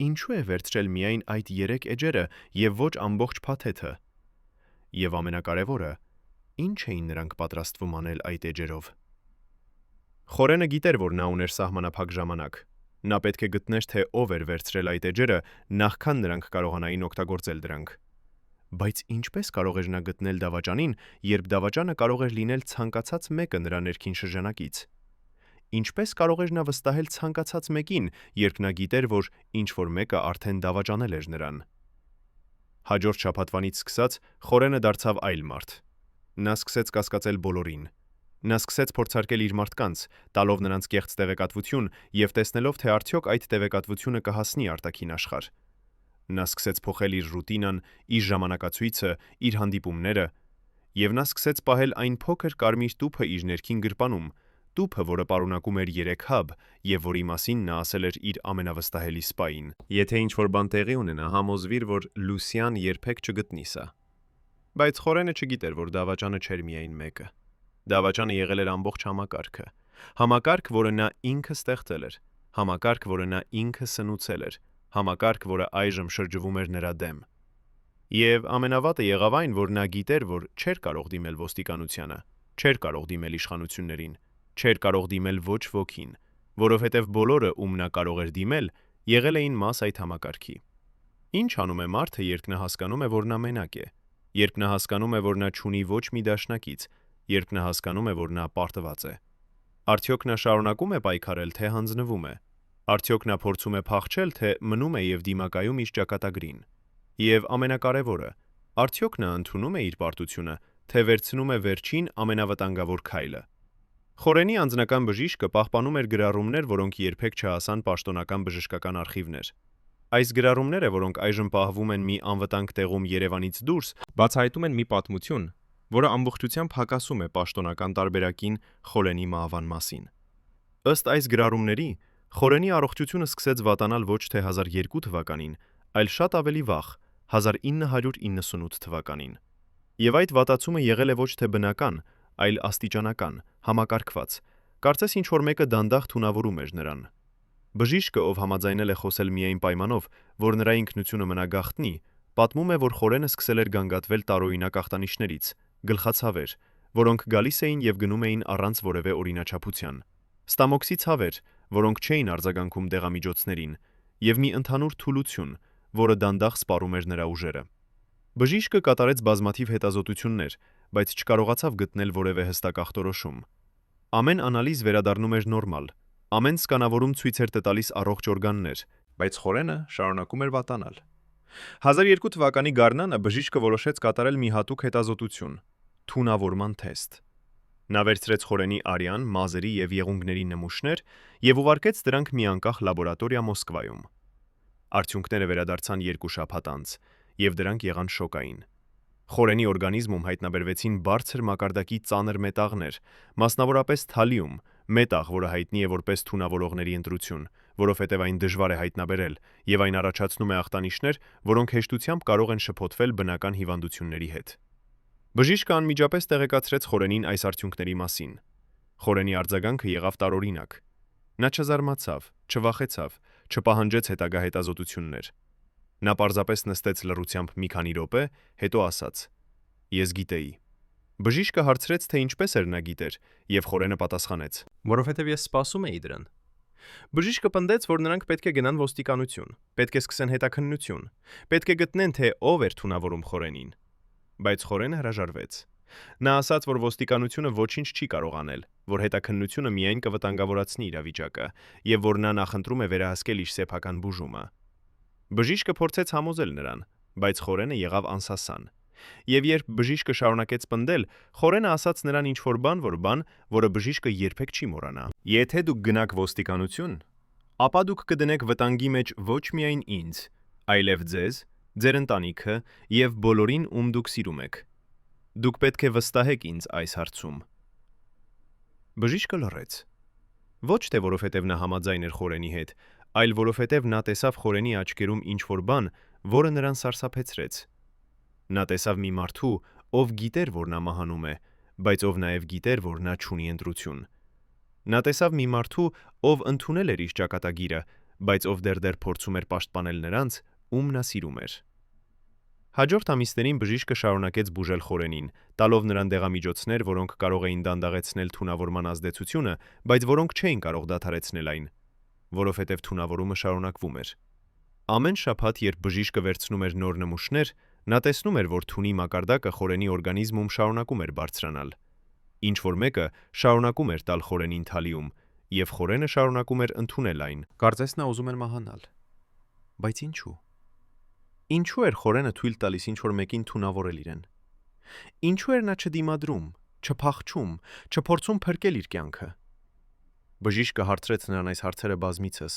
Ինչու է վերցրել միայն այդ 3 էջերը եւ ոչ ամբողջ փաթեթը։ Եվ ամենակարևորը, ինչ էին նրանք պատրաստվում անել այդ էջերով։ Խորենը գիտեր, որ նա ուներ սահմանափակ ժամանակ։ Նա պետք է գտներ, թե ով էր վերցրել այդ էջերը, նախքան նրանք կարողանային օգտագործել դրանք։ Բայց ինչպես կարող էր նա գտնել դավաճանին, երբ դավաճանը կարող էր լինել ցանկացած մեկը նրա ներքին շրջանակից։ Ինչպես կարող էր նա վստահել ցանկացած մեկին, երբ նա գիտեր, որ ինչ-որ մեկը արդեն դավաճանել էր նրան։ Հաջորդ շաբաթվանից սկսած Խորենը դարձավ այլ մարդ։ Նա սկսեց կասկածել բոլորին։ Նա սկսեց փորձարկել իր մարդկանց, տալով նրանց կեղծ տեղեկատվություն եւ տեսնելով, թե արդյոք այդ տեղեկատվությունը կհասնի արտաքին աշխարհ։ Նա սկսեց փոխել իր ռուտինան, իր ժամանակացույցը, իր հանդիպումները, եւ նա սկսեց պահել այն փոքր կարմիր տուփը իր ներքին գրպանում, տուփը, որը պարունակում էր 3 հաբ, եւ որի մասին նա ասել էր իր ամենավստահելի սպային։ Եթե ինչ-որ բան տեղի ունենա, համոզվիր, որ Լուսիան երբեք չգտնի սա։ Բայց Խորենը չգիտեր, որ դավաճանը չէր միայն մեկը։ Դավաճանը եղել էր ամբողջ համակարգը։ Համակարգ, որը նա ինքը ստեղծել էր, համակարգ, որը նա ինքը սնուցել էր, համակարգ, որը այժմ շրջվում էր նրա դեմ։ Եվ ամենավատը եղավ այն, որ նա գիտեր, որ չէր կարող դիմել ոստիկանությանը, չէր կարող դիմել իշխանություններին, չէր կարող դիմել ոչ ոքին, որովհետև բոլորը, ում նա կարող էր դիմել, եղել էին մաս այդ համակարգի։ Ինչ անում է մարդը, երբ նա հասկանում է, որ նա մենակ է, երբ նա հասկանում է, որ նա չունի ոչ մի դաշնակից, երբ նա հասկանում է, որ նա պարտված է։ Արդյոք նա շարունակում է պայքարել, թե հանձնվում է։ Արդյոք նա փորձում է փախչել, թե մնում է եւ դիմակայում իր ճակատագրին։ Եվ ամենակարևորը, արդյոք նա ընդունում է իր պարտությունը, թե վերցնում է վերջին ամենավտանգավոր քայլը։ Խորենի անձնական բժիշկը պահպանում էր գրառումներ, որոնք երբեք չհասան պաշտոնական բժշկական արխիվներ։ Այս գրառումները, որոնք այժմ պահվում են մի անվտանգ տեղում Երևանից դուրս, բացահայտում են մի պատմություն, որը ամբողջությամբ հակասում է պաշտոնական տարբերակին Խորենի մահվան մասին։ Ըստ այս գրառումների, Խորենի առողջությունը սկսեց վատանալ ոչ թե 1002 թվականին, այլ շատ ավելի վաղ, 1998 թվականին։ Եվ այդ վատացումը եղել է ոչ թե բնական, այլ աստիճանական, համակարգված։ Կարծես ինչ-որ մեկը դանդաղ թունավորում էր նրան։ Բժիշկը, ով համաձայնել է խոսել միայն պայմանով, որ նրա ինքնությունը մնա գաղտնի, պատմում է, որ Խորենը սկսել էր գանգատվել տարօրինակ ախտանիշներից, գլխացավեր, որոնք գալիս էին եւ գնում էին առանց որևէ օրինաչափության։ Ստամոքսի ցավեր, որոնք չէին արձագանքում դեղամիջոցներին, եւ մի ընդհանուր թուլություն, որը դանդաղ սպառում էր նրա ուժերը։ Բժիշկը կատարեց բազմաթիվ հետազոտություններ, բայց չկարողացավ գտնել որևէ հստակ ախտորոշում։ Ամեն անալիզ վերադառնում էր նորմալ, ամեն սկանավորում ցույց էր տալիս առողջ օրգաններ, բայց Խորենը շարունակում էր վատանալ։ 1002 թվականի գարնանը բժիշկը որոշեց կատարել մի հատուկ հետազոտություն՝ թունավորման թեստ։ Նա վերցրեց Խորենի արյան, մազերի եւ եղունգների նմուշներ եւ ուղարկեց դրանք մի անկախ լաբորատորիա Մոսկվայում։ Արդյունքները վերադարձան 2 շաբաթ անց, եւ դրանք եղան շոկային։ Խորենի օրգանիզմում հայտնաբերվեցին բարձր մակարդակի ծանր մետաղներ, մասնավորապես թալիում, մետաղ, որը հայտնի է որպես թունավորողների ընտրություն, որովհետև այն դժվար է հայտնաբերել, եւ այն առաջացնում է ախտանիշներ, որոնք հեշտությամբ կարող են շփոթվել բնական հիվանդությունների հետ։ Բժիշկը անմիջապես տեղեկացրեց Խորենին այս արդյունքների մասին։ Խորենի արձագանքը եղավ տարօրինակ։ Նա չզարմացավ, չվախեցավ, չպահանջեց հետագա հետազոտություններ։ Նա պարզապես նստեց լռությամբ մի քանի րոպե, հետո ասաց. «Ես գիտեի»։ Բժիշկը հարցրեց, թե ինչպես էր նա գիտեր, եւ Խորենը պատասխանեց. «Որովհետև ես սպասում էի դրան»։ Բժիշկը պնդեց, որ նրանք պետք է գնան ոստիկանություն, պետք է սկսեն հետաքննություն, պետք է գտնեն, թե ով էր թունավորում Խորենին։ Բայց Խորենը հրաժարվեց։ Նա ասաց, որ ոստիկանությունը ոչինչ չի կարող անել, որ հետաքննությունը միայն կվտանգավորացնի իրավիճակը, եւ որ նա նախընտրում է վերահսկել իր սեփական բուժումը։ Բժիշկը փորձեց համոզել նրան, բայց Խորենը եղավ անսասան։ Եվ երբ բժիշկը շարունակեց պնդել, Խորենը ասաց նրան ինչ-որ բան, որը բժիշկը երբեք չի մոռանա։ Եթե դուք գնաք ոստիկանություն, ապա դուք կդնեք վտանգի մեջ ոչ միայն ինձ, այլև ձեզ, ձեր ընտանիքը եւ բոլորին, ում դուք սիրում եք։ Դուք պետք է վստահեք ինձ այս հարցում։ Բժիշկը լռեց։ Ոչ թե որովհետև նա համաձայն էր Խորենի հետ, այլ որովհետև նա տեսավ Խորենի աչքերում ինչ-որ բան, որը նրան սարսափեցրեց։ Նա տեսավ մի մարդու, ով գիտեր, որ նա մահանում է, բայց ով նաև գիտեր, որ նա չունի ընտրություն։ Նա տեսավ մի մարդու, ով ընդունել էր իր ճակատագիրը, բայց ով դեռ փորձում էր պաշտպանել նրանց, ում նա սիրում էր։ Հաջորդ ամիսներին բժիշկը շարունակեց բուժել Խորենին, տալով նրան դեղամիջոցներ, որոնք կարող էին դանդաղեցնել թունավորման ազդեցությունը, բայց որոնք չէին կարող դադարեցնել այն, որովհետև թունավորումը շարունակվում էր։ Ամեն շաբաթ, երբ բժիշկը վերցնում էր նոր նմուշներ, Նա տեսնում էր, որ թունի մակարդակը խորենի օրգանիզմում շարունակում էր բարձրանալ։ Ինչ որ մեկը շարունակում էր տալ խորենին թալիում, եւ խորենը շարունակում էր ընդունել այն։ Կարծես նա ուզում էր մահանալ։ Բայց ինչու։ Ինչու էր խորենը թույլ տալիս ինչ որ մեկին թունավորել իրեն։ Ինչու էր նա չդիմադրում, չփախչում, չփորձում փրկել իր կյանքը։ Բժիշկը հարցրեց նրան այս հարցերը բազմիցս,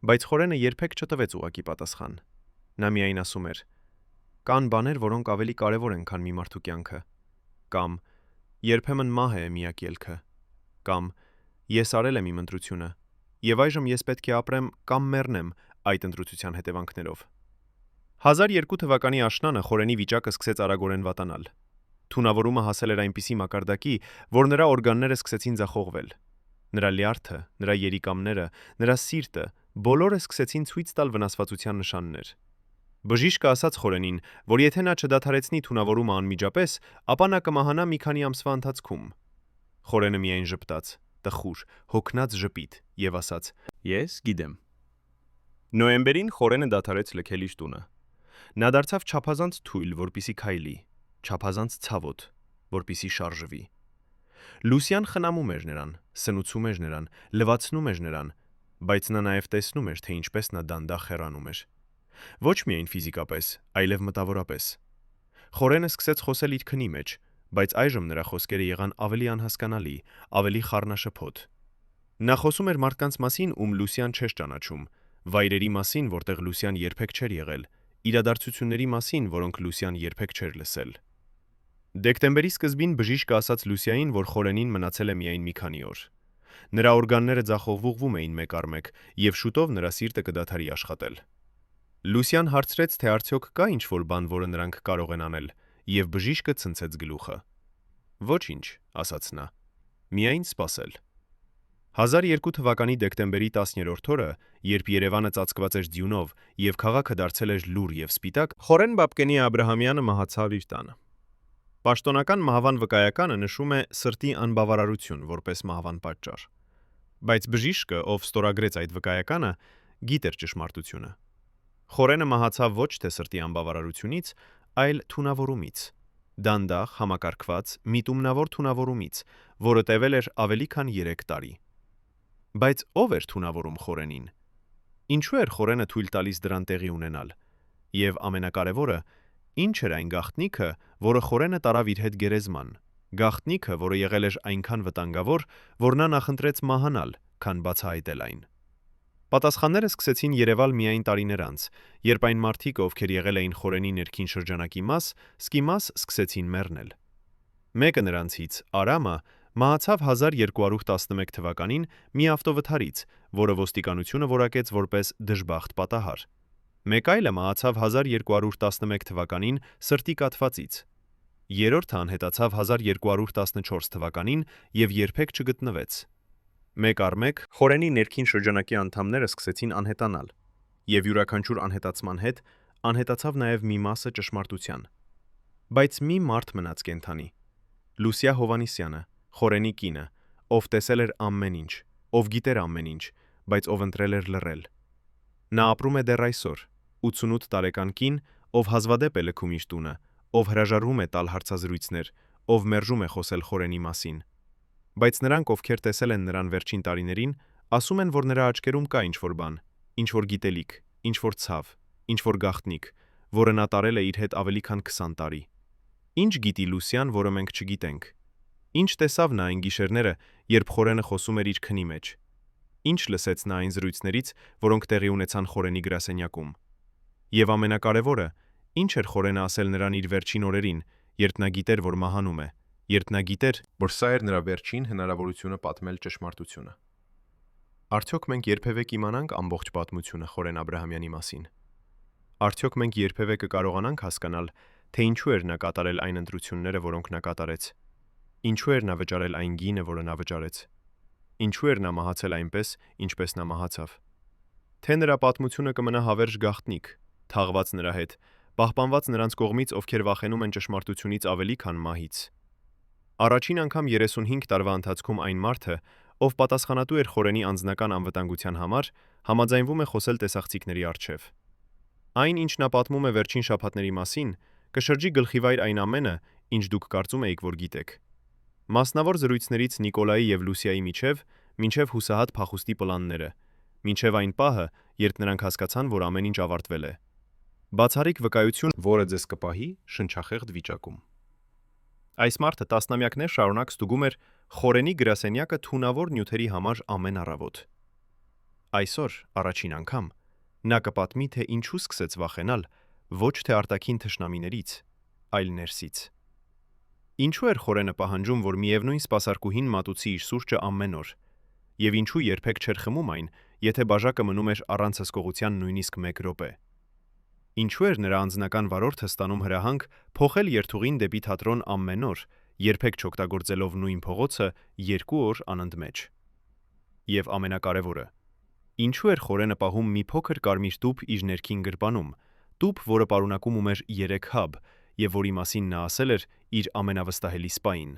բայց խորենը երբեք չտվեց ուղղակի պատասխան։ Նա միայն ասում էր. «Կան բաներ, որոնք ավելի կարևոր են, քան մի մարդու կյանքը»։ Կամ «Երբեմն մահ է միակ ելքը»։ Կամ «Ես արել եմ իմ ընտրությունը, եւ այժմ ես պետք է ապրեմ կամ մեռնեմ այդ ընտրության հետևանքներով»։ 1002 թվականի աշնանը խորենի վիճակը սկսեց արագորեն վատանալ։ Թունավորումը հասել էր այնպիսի մակարդակի, որ նրա օրգանները սկսեցին ձախողվել։ Նրա լյարդը, նրա երիկամները, նրա սիրտը բոլորը սկսեցին ցույց տալ վնասվածության նշաններ։ Բժիշկը ասաց խորենին, որ եթե նա չդադարեցնի թունավորումը անմիջապես, ապա նա կմահանա մի քանի ամսվա ընթացքում։ Խորենը միայն ժպտաց, տխուր, հոգնած ժպիտ, եւ ասաց. «Ես գիտեմ»։ Նոյեմբերին խորենը դադարեց լքել իր տունը։ Նա դարձավ չափազանց թույլ, որպիսի քայլի, չափազանց ցավոտ, որպիսի շարժվի։ Լուսյան խնամում էր նրան, սնուցում էր նրան, լվացնում էր նրան, բայց նա նաև տեսնում էր, թե ինչպես նա դանդաղ հեռանում էր։ Ոչ միայն ֆիզիկապես, այլև մտավորապես։ Խորենը սկսեց խոսել իր քնի մեջ, բայց այժմ նրա խոսքերը եղան ավելի անհասկանալի, ավելի խառնաշփոթ։ Նա խոսում էր մարդկանց մասին, ում Լուսյան չէր ճանաչում, վայրերի մասին, որտեղ Լուսյան երբեք չէր եղել, իրադարձությունների մասին, որոնք Լուսյան երբեք չէր լսել։ Դեկտեմբերի սկզբին բժիշկը ասաց Լուսիային, որ խորենին մնացել է միայն մի քանի օր։ Նրա օրգանները ձախողվում էին մեկ առ մեկ, եւ շուտով նրա սիրտը կդադարի աշխատել։ Լուսյան հարցրեց, թե արդյոք կա ինչ-որ բան, որը նրանք կարող են անել, եւ բժիշկը ցնցեց գլուխը։ Ոչինչ, ասաց նա։ Միայն սպասել։ 1002 թվականի դեկտեմբերի 10-րդ օրը, երբ Երևանը ծածկված էր ձյունով եւ քաղաքը դարձել էր լուր եւ սպիտակ, Խորեն Բաբկենի Աբրահամյանը մահացավ իր տանը։ Պաշտոնական մահվան վկայականը նշում է սրտի անբավարարություն որպես մահվան պատճառ։ Բայց բժիշկը, ով ստորագրեց այդ վկայականը, գիտեր ճշմարտությունը։ Խորենը մահացավ ոչ թե սրտի անբավարարությունից, այլ թունավորումից։ Դանդաղ, համակարգված, միտումնավոր թունավորումից, որը տևել էր ավելի քան 3 տարի։ Բայց ով էր թունավորում խորենին։ Ինչու էր խորենը թույլ տալիս դրան տեղի ունենալ։ Եվ ամենակարևորը, ինչ էր այն գաղտնիքը, որը խորենը տարավ իր հետ գերեզման։ Գաղտնիքը, որը եղել էր այնքան վտանգավոր, որ նա նախընտրեց մահանալ, քան բացահայտել այն։ Պատասխանները սկսեցին երևալ միայն տարիներ անց, երբ այն մարդիկ, ովքեր եղել էին խորենի ներքին շրջանակի մաս, սկսեցին մեռնել։ Մեկը նրանցից, Արամը, մահացավ 1211 թվականին մի ավտովթարից, որը ոստիկանությունը որակեց որպես դժբախտ պատահար։ Մեկ այլը մահացավ 1211 թվականին սրտի կաթվածից։ Երրորդը անհետացավ 1214 թվականին եւ երբեք չգտնվեց։ Մեկ առ մեկ խորենի ներքին շրջանակի անդամները սկսեցին անհետանալ, եւ յուրաքանչյուր անհետացման հետ անհետացավ նաեւ մի մասը ճշմարտության։ Բայց մի մարդ մնաց կենթանի։ Լուսիա Հովանիսյանը, խորենի կինը, ով տեսել էր ամեն ինչ, ով գիտեր ամեն ինչ, բայց ով ընտրել էր լռել։ Նա ապրում է դեռ այսօր, 88 տարեկան կին, ով հազվադեպ է լքում իր տունը, ով հրաժարվում է տալ հարցազրույցներ, ով մերժում է խոսել խորենի մասին։ Բայց նրանք, ովքեր տեսել են նրան վերջին տարիներին, ասում են, որ նրա աչքերում կա ինչ-որ բան, ինչ-որ գիտելիք, ինչ-որ ցավ, ինչ-որ գաղտնիք, որը նա տարել է իր հետ ավելի քան 20 տարի։ Ինչ գիտի Լուսյան, որը մենք չգիտենք։ Ինչ տեսավ նա այն գիշերները, երբ խորենը խոսում էր իր քնի մեջ։ Ինչ լսեց նա այն զրույցներից, որոնք տեղի ունեցան խորենի գրասենյակում։ Եվ ամենակարևորը, ինչ էր խորենը ասել նրան իր վերջին օրերին, երբ նա գիտեր, որ մահանում է, երբ նա գիտեր, որ սա էր նրա վերջին հնարավորությունը պատմել ճշմարտությունը։ Արդյոք մենք երբևէ կիմանանք ամբողջ պատմությունը Խորեն Աբրահամյանի մասին։ Արդյոք մենք երբևէ կկարողանանք հասկանալ, թե ինչու էր նա կատարել այն ընտրությունները, որոնք նա կատարեց։ Ինչու էր նա վճարել այն գինը, որը նա վճարեց։ Ինչու էր նա մահացել այնպես, ինչպես նա մահացավ։ Թե նրա պատմությունը կմնա հավերժ գաղտնիք, թաղված նրա հետ, պահպանված նրանց կողմից, ովքեր վախենում են ճշմարտությունից ավելի քան մահից։ Առաջին անգամ 35 տարվա ընթացքում այն մարդը, ով պատասխանատու էր խորենի անձնական անվտանգության համար, համաձայնվում է խոսել տեսախցիկների առջև։ Այն, ինչ նա պատմում է վերջին շաբաթների մասին, կշրջի գլխիվայր այն ամենը, ինչ դուք կարծում էիք, որ գիտեք։ Մասնավոր զրույցներից Նիկոլայի եւ Լուսիայի միջև հուսահատ փախուստի պլանները, մինչև այն պահը, երբ նրանք հասկացան, որ ամեն ինչ ավարտվել է։ Բացառիկ վկայություն, որը ձեզ կպահի շնչախեղդ վիճակում։ Այս մարդը տասնամյակներ շարունակ ստուգում էր խորենի գրասենյակը թունավոր նյութերի համար ամեն առավոտ։ Այսօր, առաջին անգամ, նա կպատմի, թե ինչու սկսեց վախենալ ոչ թե արտաքին թշնամիներից, այլ ներսից։ Ինչու էր խորենը պահանջում, որ միևնույն սպասարկուհին մատուցի իր սուրճը ամեն օր, եւ ինչու երբեք չէր խմում այն, եթե բաժակը մնում էր առանց հսկողության նույնիսկ 1 րոպե։ Ինչու էր նրա անձնական վարորդը ստանում հրահանգ փոխել երթուղին դեպի թատրոն ամեն օր, երբեք չօգտագործելով նույն փողոցը 2 օր անընդմեջ։ Եվ ամենակարևորը, ինչու էր խորենը պահում մի փոքր կարմիր տուփ իր ներքին գրպանում, տուփ, որը պարունակում ուներ 3 հաբ, եւ որի մասին նա ասել էր իր ամենավստահելի սպային։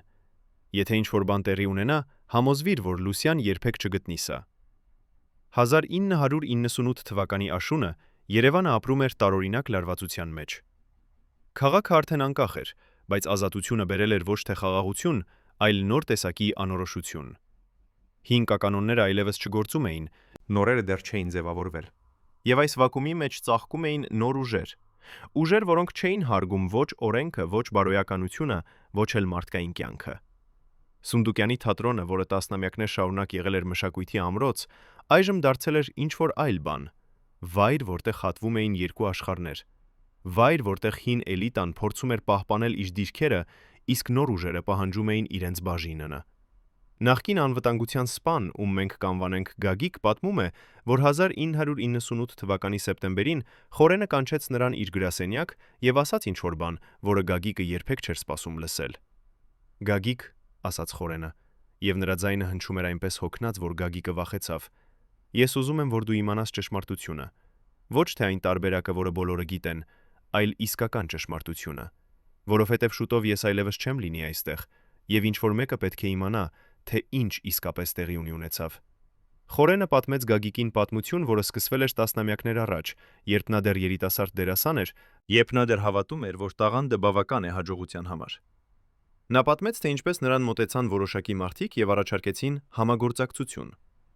Եթե ինչ-որ բան տեղի ունենա, համոզվիր, որ Լուսիան երբեք չգտնի սա։ 1998 թվականի աշունը Երևանը ապրում էր տարօրինակ լարվածության մեջ։ Քաղաքը արդեն անկախ էր, բայց ազատությունը բերել էր ոչ թե խաղաղություն, այլ նոր տեսակի անորոշություն։ Հին կականոնները այլևս չգործում էին, նորերը դեռ չէին ձևավորվել։ Եվ այս վակուումի մեջ ծաղկում էին նոր ուժեր, որոնք չէին հարգում ոչ օրենքը, ոչ բարոյականությունը, ոչ էլ մարդկային կյանքը։ Սունդուկյանի թատրոնը, որը տասնամյակներ շարունակ եղել էր մշակույթի ամրոց, այժմ դարձել էր ինչ-որ այլ բան, վայր, որտեղ խատվում էին երկու աշխարհներ, վայր, որտեղ հին էլիտան փորձում էր պահպանել իր դիրքերը, իսկ նոր ուժերը պահանջում էին իրենց բաժինը։ Նախկին անվտանգության սպան, ում մենք կանվանենք Գագիկ, պատմում է, որ 1998 թվականի սեպտեմբերին խորենը կանչեց նրան իր գրասենյակ եւ ասաց ինչ-որ բան, որը Գագիկը երբեք չէր սպասում լսել։ Գագիկ, ասաց խորենը, եւ նրա ձայնը հնչում էր այնպես հոգնած, որ Գագիկը վախեցավ։ Ես ուզում եմ, որ դու իմանաս ճշմարտությունը, ոչ թե այն տարբերակը, որը բոլորը գիտեն, այլ իսկական ճշմարտությունը, որովհետև շուտով ես այլևս չեմ լինի այստեղ, եւ ինչ-որ մեկը պետք է իմանա, թե ինչ իսկապես տեղի ունեցավ։ Խորենը պատմեց Գագիկին պատմություն, որը սկսվել էր տասնամյակներ առաջ, երբ նա դեռ երիտասարդ դերասան էր, երբ նա դեռ հավատում էր, որ տաղանդը բավական է հաջողության համար։ Նա պատմեց, թե ինչպես նրան մոտեցան որոշակի մարդիկ եւ առաջարկեցին համագործակցություն։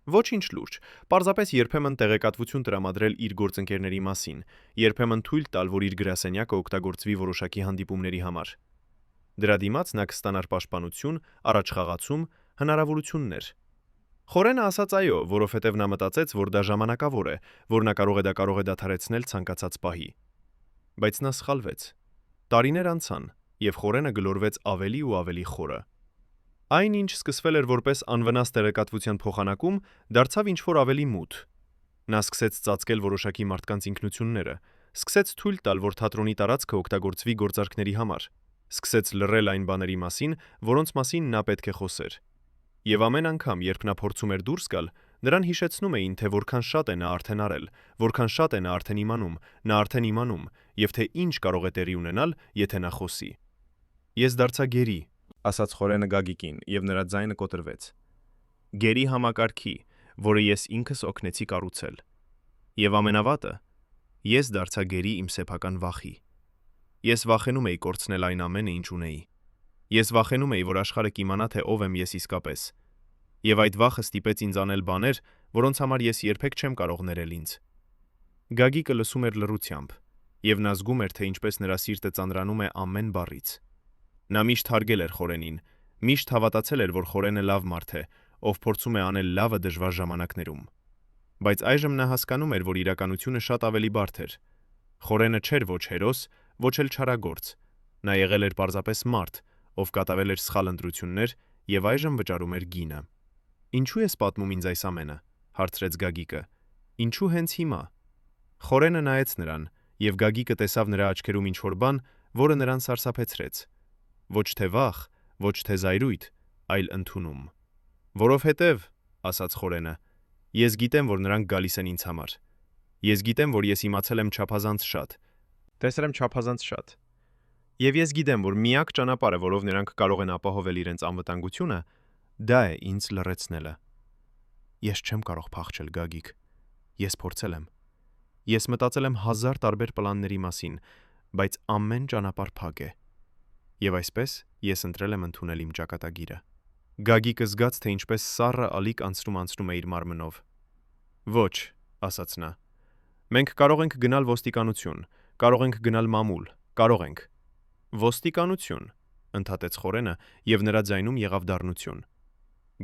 Ոչինչ լուրջ, պարզապես երբեմն տեղեկատվություն տրամադրել իր գործընկերների մասին, երբեմն թույլ տալ, որ իր գրասենյակը օգտագործվի որոշակի հանդիպումների համար։ Դրա դիմաց նա կստանար պաշտպանություն, առաջխաղացում, հնարավորություններ։ Խորենը ասաց այո, որովհետև նա մտածեց, որ դա ժամանակավոր է, որ նա կարող է դադարեցնել ցանկացած պահի։ Բայց նա սխալվեց։ Տարիներ անցան, եւ խորենը գլորվեց ավելի ու ավելի խորը։ Այն, ինչ սկսվել էր որպես անվնաս տեղեկատվության փոխանակում, դարձավ ինչ-որ ավելի մութ։ Նա սկսեց ծածկել որոշակի մարդկանց ինքնությունները, սկսեց թույլ տալ, որ թատրոնի տարածքը օգտագործվի գործարքների համար, սկսեց լռել այն բաների մասին, որոնց մասին նա պետք է խոսեր։ Եվ ամեն անգամ, երբ նա փորձում էր դուրս գալ, նրան հիշեցնում էին, թե որքան շատ է նա արդեն արել, որքան շատ է նա արդեն իմանում, եւ թե ինչ կարող է տեղի ունենալ, եթե նա խոսի։ Ես դարձա գերի, ասաց խորենը Գագիկին, եւ նրա ձայնը կոտրվեց։ Գերի համակարգի, որը ես ինքս օգնեցի կառուցել։ Եվ ամենավատը, ես դարձա գերի իմ սեփական վախի։ Ես վախենում էի կորցնել այն ամենը, ինչ ունեի։ Ես վախենում էի, որ աշխարհը կիմանա, թե ով եմ ես իսկապես։ Եվ այդ վախը ստիպեց ինձ անել բաներ, որոնց համար ես երբեք չեմ կարող ներել ինձ։ Գագիկը լսում էր լռությամբ, եւ նա զգում էր, թե ինչպես նրա սիրտը ծանրանում է ամեն բառից։ Նա միշտ հարգել էր խորենին, միշտ հավատացել էր, որ խորենը լավ մարդ է, ով փորձում է անել լավը դժվար ժամանակներում։ Բայց այժմ նա հասկանում էր, որ իրականությունը շատ ավելի բարդ էր։ Խորենը չէր ոչ հերոս, ոչ էլ չարագործ։ Նա եղել էր պարզապես մարդ, ով կատարել էր սխալ ընտրություններ եւ այժմ վճարում էր գինը։ Ինչու ես պատմում ինձ այս ամենը, հարցրեց Գագիկը։ Ինչու հենց հիմա։ Խորենը նայեց նրան, եւ Գագիկը տեսավ նրա աչքերում ինչ-որ բան, որը նրան սարսափեցրեց։ Ոչ թե վախ, ոչ թե զայրույթ, այլ ընդունում։ Որովհետև, ասաց խորենը, ես գիտեմ, որ նրանք գալիս են ինձ համար։ Ես գիտեմ, որ ես իմացել եմ չափազանց շատ։ Տեսել եմ չափազանց շատ։ Եվ ես գիտեմ, որ միակ ճանապարհը, որով նրանք կարող են ապահովել իրենց անվտանգությունը, դա է ինձ լռեցնելը։ Ես չեմ կարող փախչել, Գագիկ։ Ես փորձել եմ։ Ես մտածել եմ 1000 տարբեր պլանների մասին, բայց ամեն ճանապարհ փակ է։ Եվ այսպես ես ընտրել եմ ընդունել իմ ճակատագիրը։ Գագիկը զգաց, թե ինչպես սառը ալիք անցնում է իր մարմնով։ Ոչ, ասաց նա։ Մենք կարող ենք գնալ ոստիկանություն, կարող ենք գնալ մամուլ, կարող ենք։ Ոստիկանություն, ընդհատեց Խորենը, եւ նրա ձայնում եղավ դառնություն։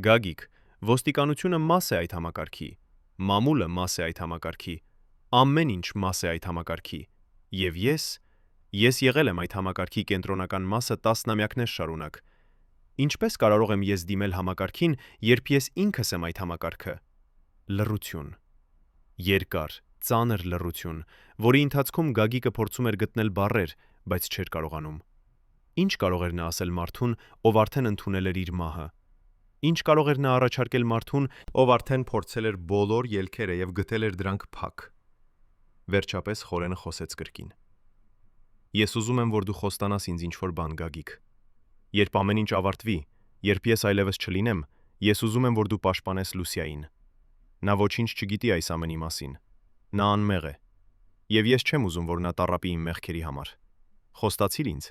Գագիկ, ոստիկանությունը մաս է այդ համակարգի, մամուլը մաս է այդ համակարգի, ամեն ինչ մաս է այդ համակարգի, եւ ես եղել եմ այդ համակարգի կենտրոնական մասը տասնամյակներ շարունակ։ Ինչպես կարող եմ ես դիմել համակարգին, երբ ես ինքս եմ այդ համակարգը։ Լռություն։ Երկար, ծանր լռություն, որի ընթացքում Գագիկը փորձում էր գտնել բառեր, բայց չէր կարողանում։ Ինչ կարող էր նա ասել մարդուն, ով արդեն ընդունել էր իր մահը։ Ինչ կարող էր նա առաջարկել մարդուն, ով արդեն փորձել էր բոլոր ելքերը եւ գտել էր դրանք փակ։ Վերջապես Խորենը խոսեց կրկին։ Ես ուզում եմ, որ դու խոստանաս ինձ ինչ-որ բան, Գագիկ։ Երբ ամեն ինչ ավարտվի, երբ ես այլևս չլինեմ, ես ուզում եմ, որ դու պաշտպանես Լուսիային։ Նա ոչինչ չգիտի այս ամենի մասին։ Նա անմեղ է։ Եվ ես չեմ ուզում, որ նա տառապի իմ մեղքերի համար։ Խոստացիր ինձ։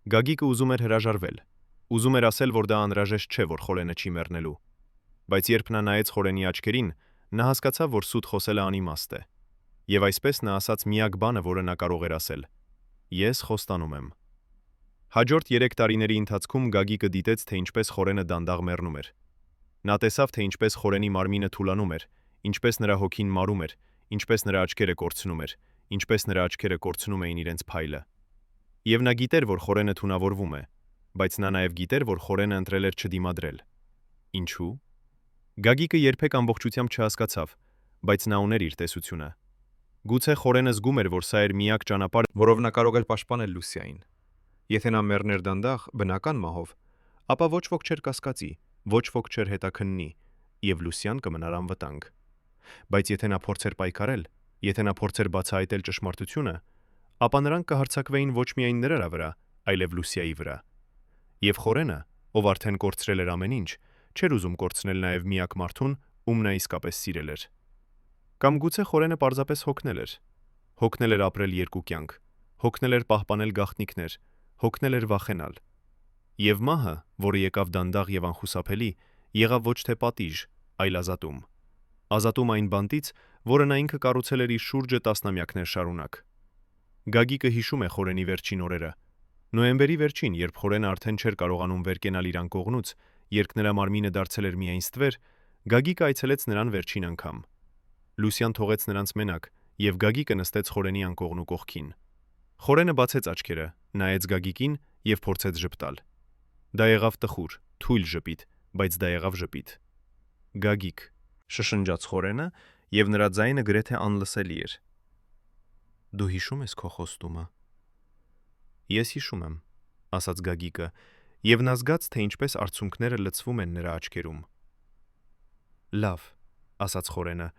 Գագիկը ուզում էր հրաժարվել։ Ուզում էր ասել, որ դա անհրաժեշտ չէ, որ Խորենը չի մեռնելու։ Բայց երբ նա նայեց Խորենի աչքերին, նա հասկացավ, որ սուտ խոսելը անիմաստ է։ Եվ այսպես նա ասաց միակ բանը, որը նա կարող էր ասել. Ես խոստանում եմ։ Հաջորդ 3 տարիների ընթացքում Գագիկը դիտեց, թե ինչպես Խորենը դանդաղ մեռնում էր։ Նա տեսավ, թե ինչպես Խորենի մարմինը թուլանում էր, ինչպես նրա հոգին մարում էր, ինչպես նրա աչքերը կորցնում էր, ինչպես նրա աչքերը կորցնում էին իրենց փայլը։ Եվ նա գիտեր, որ Խորենը թունավորվում է, բայց նա նաև գիտեր, որ Խորենը ընտրել էր չդիմադրել։ Ինչու՞։ Գագիկը երբեք ամբողջությամբ չհասկացավ, բայց նա ուներ իր տեսությունը։ Գուցե Խորենը զգում էր, որ սա էր միակ ճանապարհը, որով նա կարող էր պաշտպանել Լուսիային։ Եթե նա մեռներ դանդաղ, բնական մահով, ապա ոչ ոք չէր կասկածի, ոչ ոք չէր հետաքննի, եւ Լուսիան կմնար անվտանգ։ Բայց եթե նա փորձեր պայքարել, եթե նա փորձեր բացահայտել ճշմարտությունը, ապա նրանք կհարձակվեին ոչ միայն նրա վրա, այլև Լուսիայի վրա։ Եվ Խորենը, ով արդեն կորցրել էր ամեն ինչ, չէր ուզում կորցնել նաև միակ մարդուն, ում նա իսկապես սիրել էր։ Կամ գուցե Խորենը պարզապես հոգնել էր։ Հոգնել էր ապրել երկու կյանք, հոգնել էր պահպանել գաղտնիքներ, հոգնել էր վախենալ։ Եվ մահը, որը եկավ դանդաղ եւ անխուսափելի, եղավ ոչ թե պատիժ, այլ ազատում։ Ազատում այն բանտից, որը նա ինքը կառուցել էր իր շուրջը տասնամյակներ շարունակ։ Գագիկը հիշում է Խորենի վերջին օրերը։ Նոյեմբերի վերջին, երբ Խորենը արդեն չէր կարողանում վերկենալ իր անկողնուց, երբ նրա մարմինը դարձել էր միայն ստվեր, Գագիկը այցելեց նրան վերջին անգամ։ Լուսիան թողեց նրանց մենակ, եւ Գագիկը նստեց Խորենի անկողնու կողքին։ Խորենը բացեց աչքերը, նայեց Գագիկին եւ փորձեց ժպտալ։ Դա եղավ տխուր, թույլ ժպիտ, բայց դա եղավ ժպիտ։ Գագիկ, շշնջաց Խորենը, եւ նրա ձայնը գրեթե անլսելի էր։ Դու հիշում ես քո խոստումը։ Ես հիշում եմ, ասաց Գագիկը, եւ նա զգաց, թե ինչպես արցունքները լցվում են նրա աչքերում։ Լավ, ասաց Խորենը,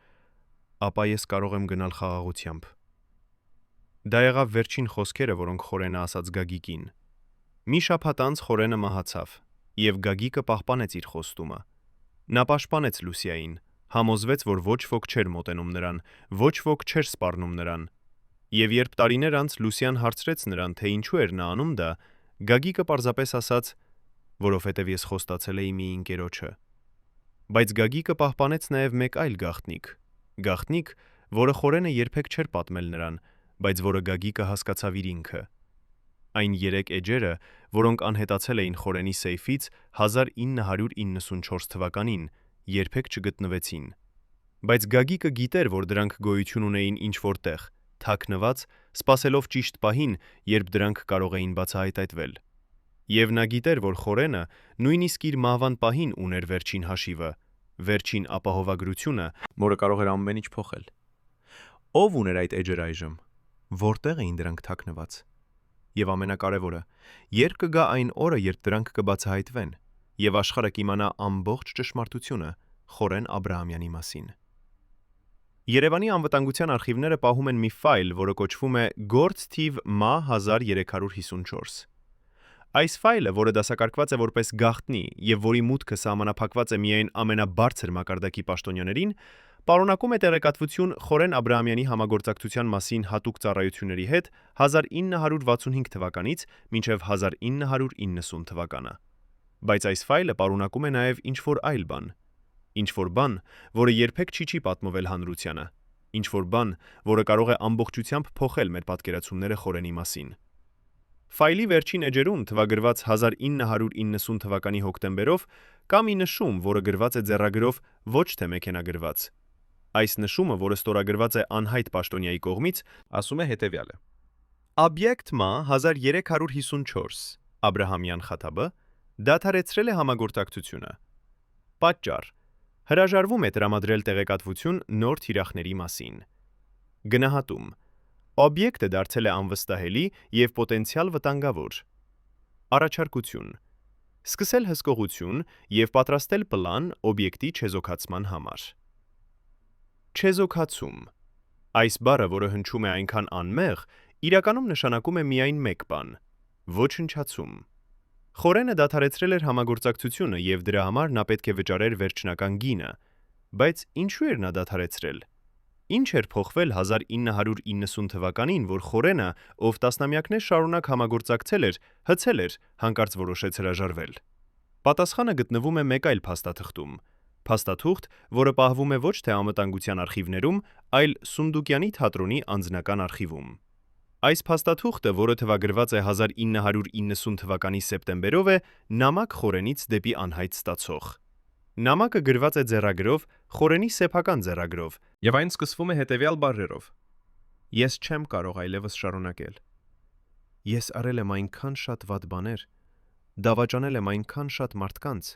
ապա ես կարող եմ գնալ խաղաղությամբ։ Դա եղավ վերջին խոսքերը, որոնք Խորենը ասաց Գագիկին։ Մի շաբաթ անց Խորենը մահացավ, եւ Գագիկը պահպանեց իր խոստումը։ Նա պաշտպանեց Լուսիային, համոզվեց, որ ոչ ոք չէր մոտենում նրան, ոչ ոք չէր սպառնում նրան։ Եվ երբ տարիներ անց Լուսիան հարցրեց նրան, թե ինչու էր նա անում դա, Գագիկը պարզապես ասաց, որովհետև ես խոստացել էի մի ընկերոջը։ Բայց Գագիկը պահպանեց նաև մեկ այլ գաղտնիք, որը Խորենը երբեք չէր պատմել նրան, բայց որը Գագիկը հասկացավ իր ինքը։ Այն 3 էջերը, որոնք անհետացել էին Խորենի սեյֆից 1994 թվականին, երբեք չգտնվեցին։ Բայց Գագիկը գիտեր, որ դրանք գոյություն ունեին ինչ-որ տեղ, թաքնված, սպասելով ճիշտ պահին, երբ դրանք կարող էին բացահայտվել։ Եվ նա գիտեր, որ Խորենը նույնիսկ իր մահվան պահին ուներ վերջին հաշիվը, վերջին ապահովագրությունը, որը կարող էր ամեն ինչ փոխել։ Ո՞վ ուներ այդ էջերը այժմ։ Որտեղ էին դրանք թաքնված։ Եվ ամենակարևորը, երբ կգա այն օրը, երբ դրանք կբացահայտվեն, եւ աշխարհը կիմանա ամբողջ ճշմարտությունը Խորեն Աբրահամյանի մասին։ Երևանի անվտանգության արխիվները պահում են մի ֆայլ, որը կոչվում է Գործ թիվ MA 1354։ Այս ֆայլը, որը դասակարգված է որպես գաղտնի եւ որի մուտքը սահմանափակված է միայն ամենաբարձր մակարդակի պաշտոնյաներին, պարունակում է տեղեկատվություն Խորեն Աբրահամյանի համագործակցության մասին հատուկ ծառայությունների հետ 1965 թվականից մինչև 1990 թվականը։ Բայց այս ֆայլը պարունակում է նաև ինչ-որ այլ բան։ Ինչ-որ բան, որը երբեք չի պատմվել հանրությանը։ Ինչ-որ բան, որը կարող է ամբողջությամբ փոխել մեր պատկերացումները Խորենի մասին։ Ֆայլի վերջին էջերում թվագրված 1990 թվականի հոկտեմբերով կա մի նշում, որը գրված է ձեռագրով ոչ թե մեքենագրված։ Այս նշումը, որը ստորագրված է անհայտ պաշտոնյայի կողմից, ասում է հետևյալը. Օբյեկտ մա 1354 Աբրահամյան Խաթաբը դադարեցրել է համագործակցությունը։ Պատճառ. հրաժարվում է տրամադրել տեղեկատվություն նոր թիրախների մասին։ Գնահատում. օբյեկտը դարձել է անվստահելի և պոտենցիալ վտանգավոր։ Առաջարկություն. սկսել հսկողություն և պատրաստել պլան օբյեկտի չեզոքացման համար։ Չեզոքացում. այս բառը, որը հնչում է այնքան անմեղ, իրականում նշանակում է միայն մեկ բան՝ ոչնչացում։ Խորենը դադարեցրել էր համագործակցությունը և դրա համար նա պետք է վճարեր վերջնական գինը, բայց ինչու էր նա դադարեցրել։ Ինչ էր փոխվել 1990 թվականին, որ Խորենը, ով տասնամյակներ շարունակ համագործակցել էր, հցել էր, հանկարծ որոշեց հրաժարվել։ Պատասխանը գտնվում է մեկ այլ փաստաթղթում։ Փաստաթուղթ, որը պահվում է ոչ թե անվտանգության արխիվներում, այլ Սունդուկյանի թատրոնի անձնական արխիվում։ Այս փաստաթուղթը, որը թվագրված է 1990 թվականի սեպտեմբերով է, նամակ Խորենից դեպի անհայտ ստացող։ Նամակը գրված է ձեռագրով, Խորենի սեփական ձեռագրով, եւ այն սկսվում է հետևյալ բառերով. Ես չեմ կարող այլևս շարունակել։ Ես արել եմ այնքան շատ վատ բաներ, դավաճանել եմ այնքան շատ մարդկանց,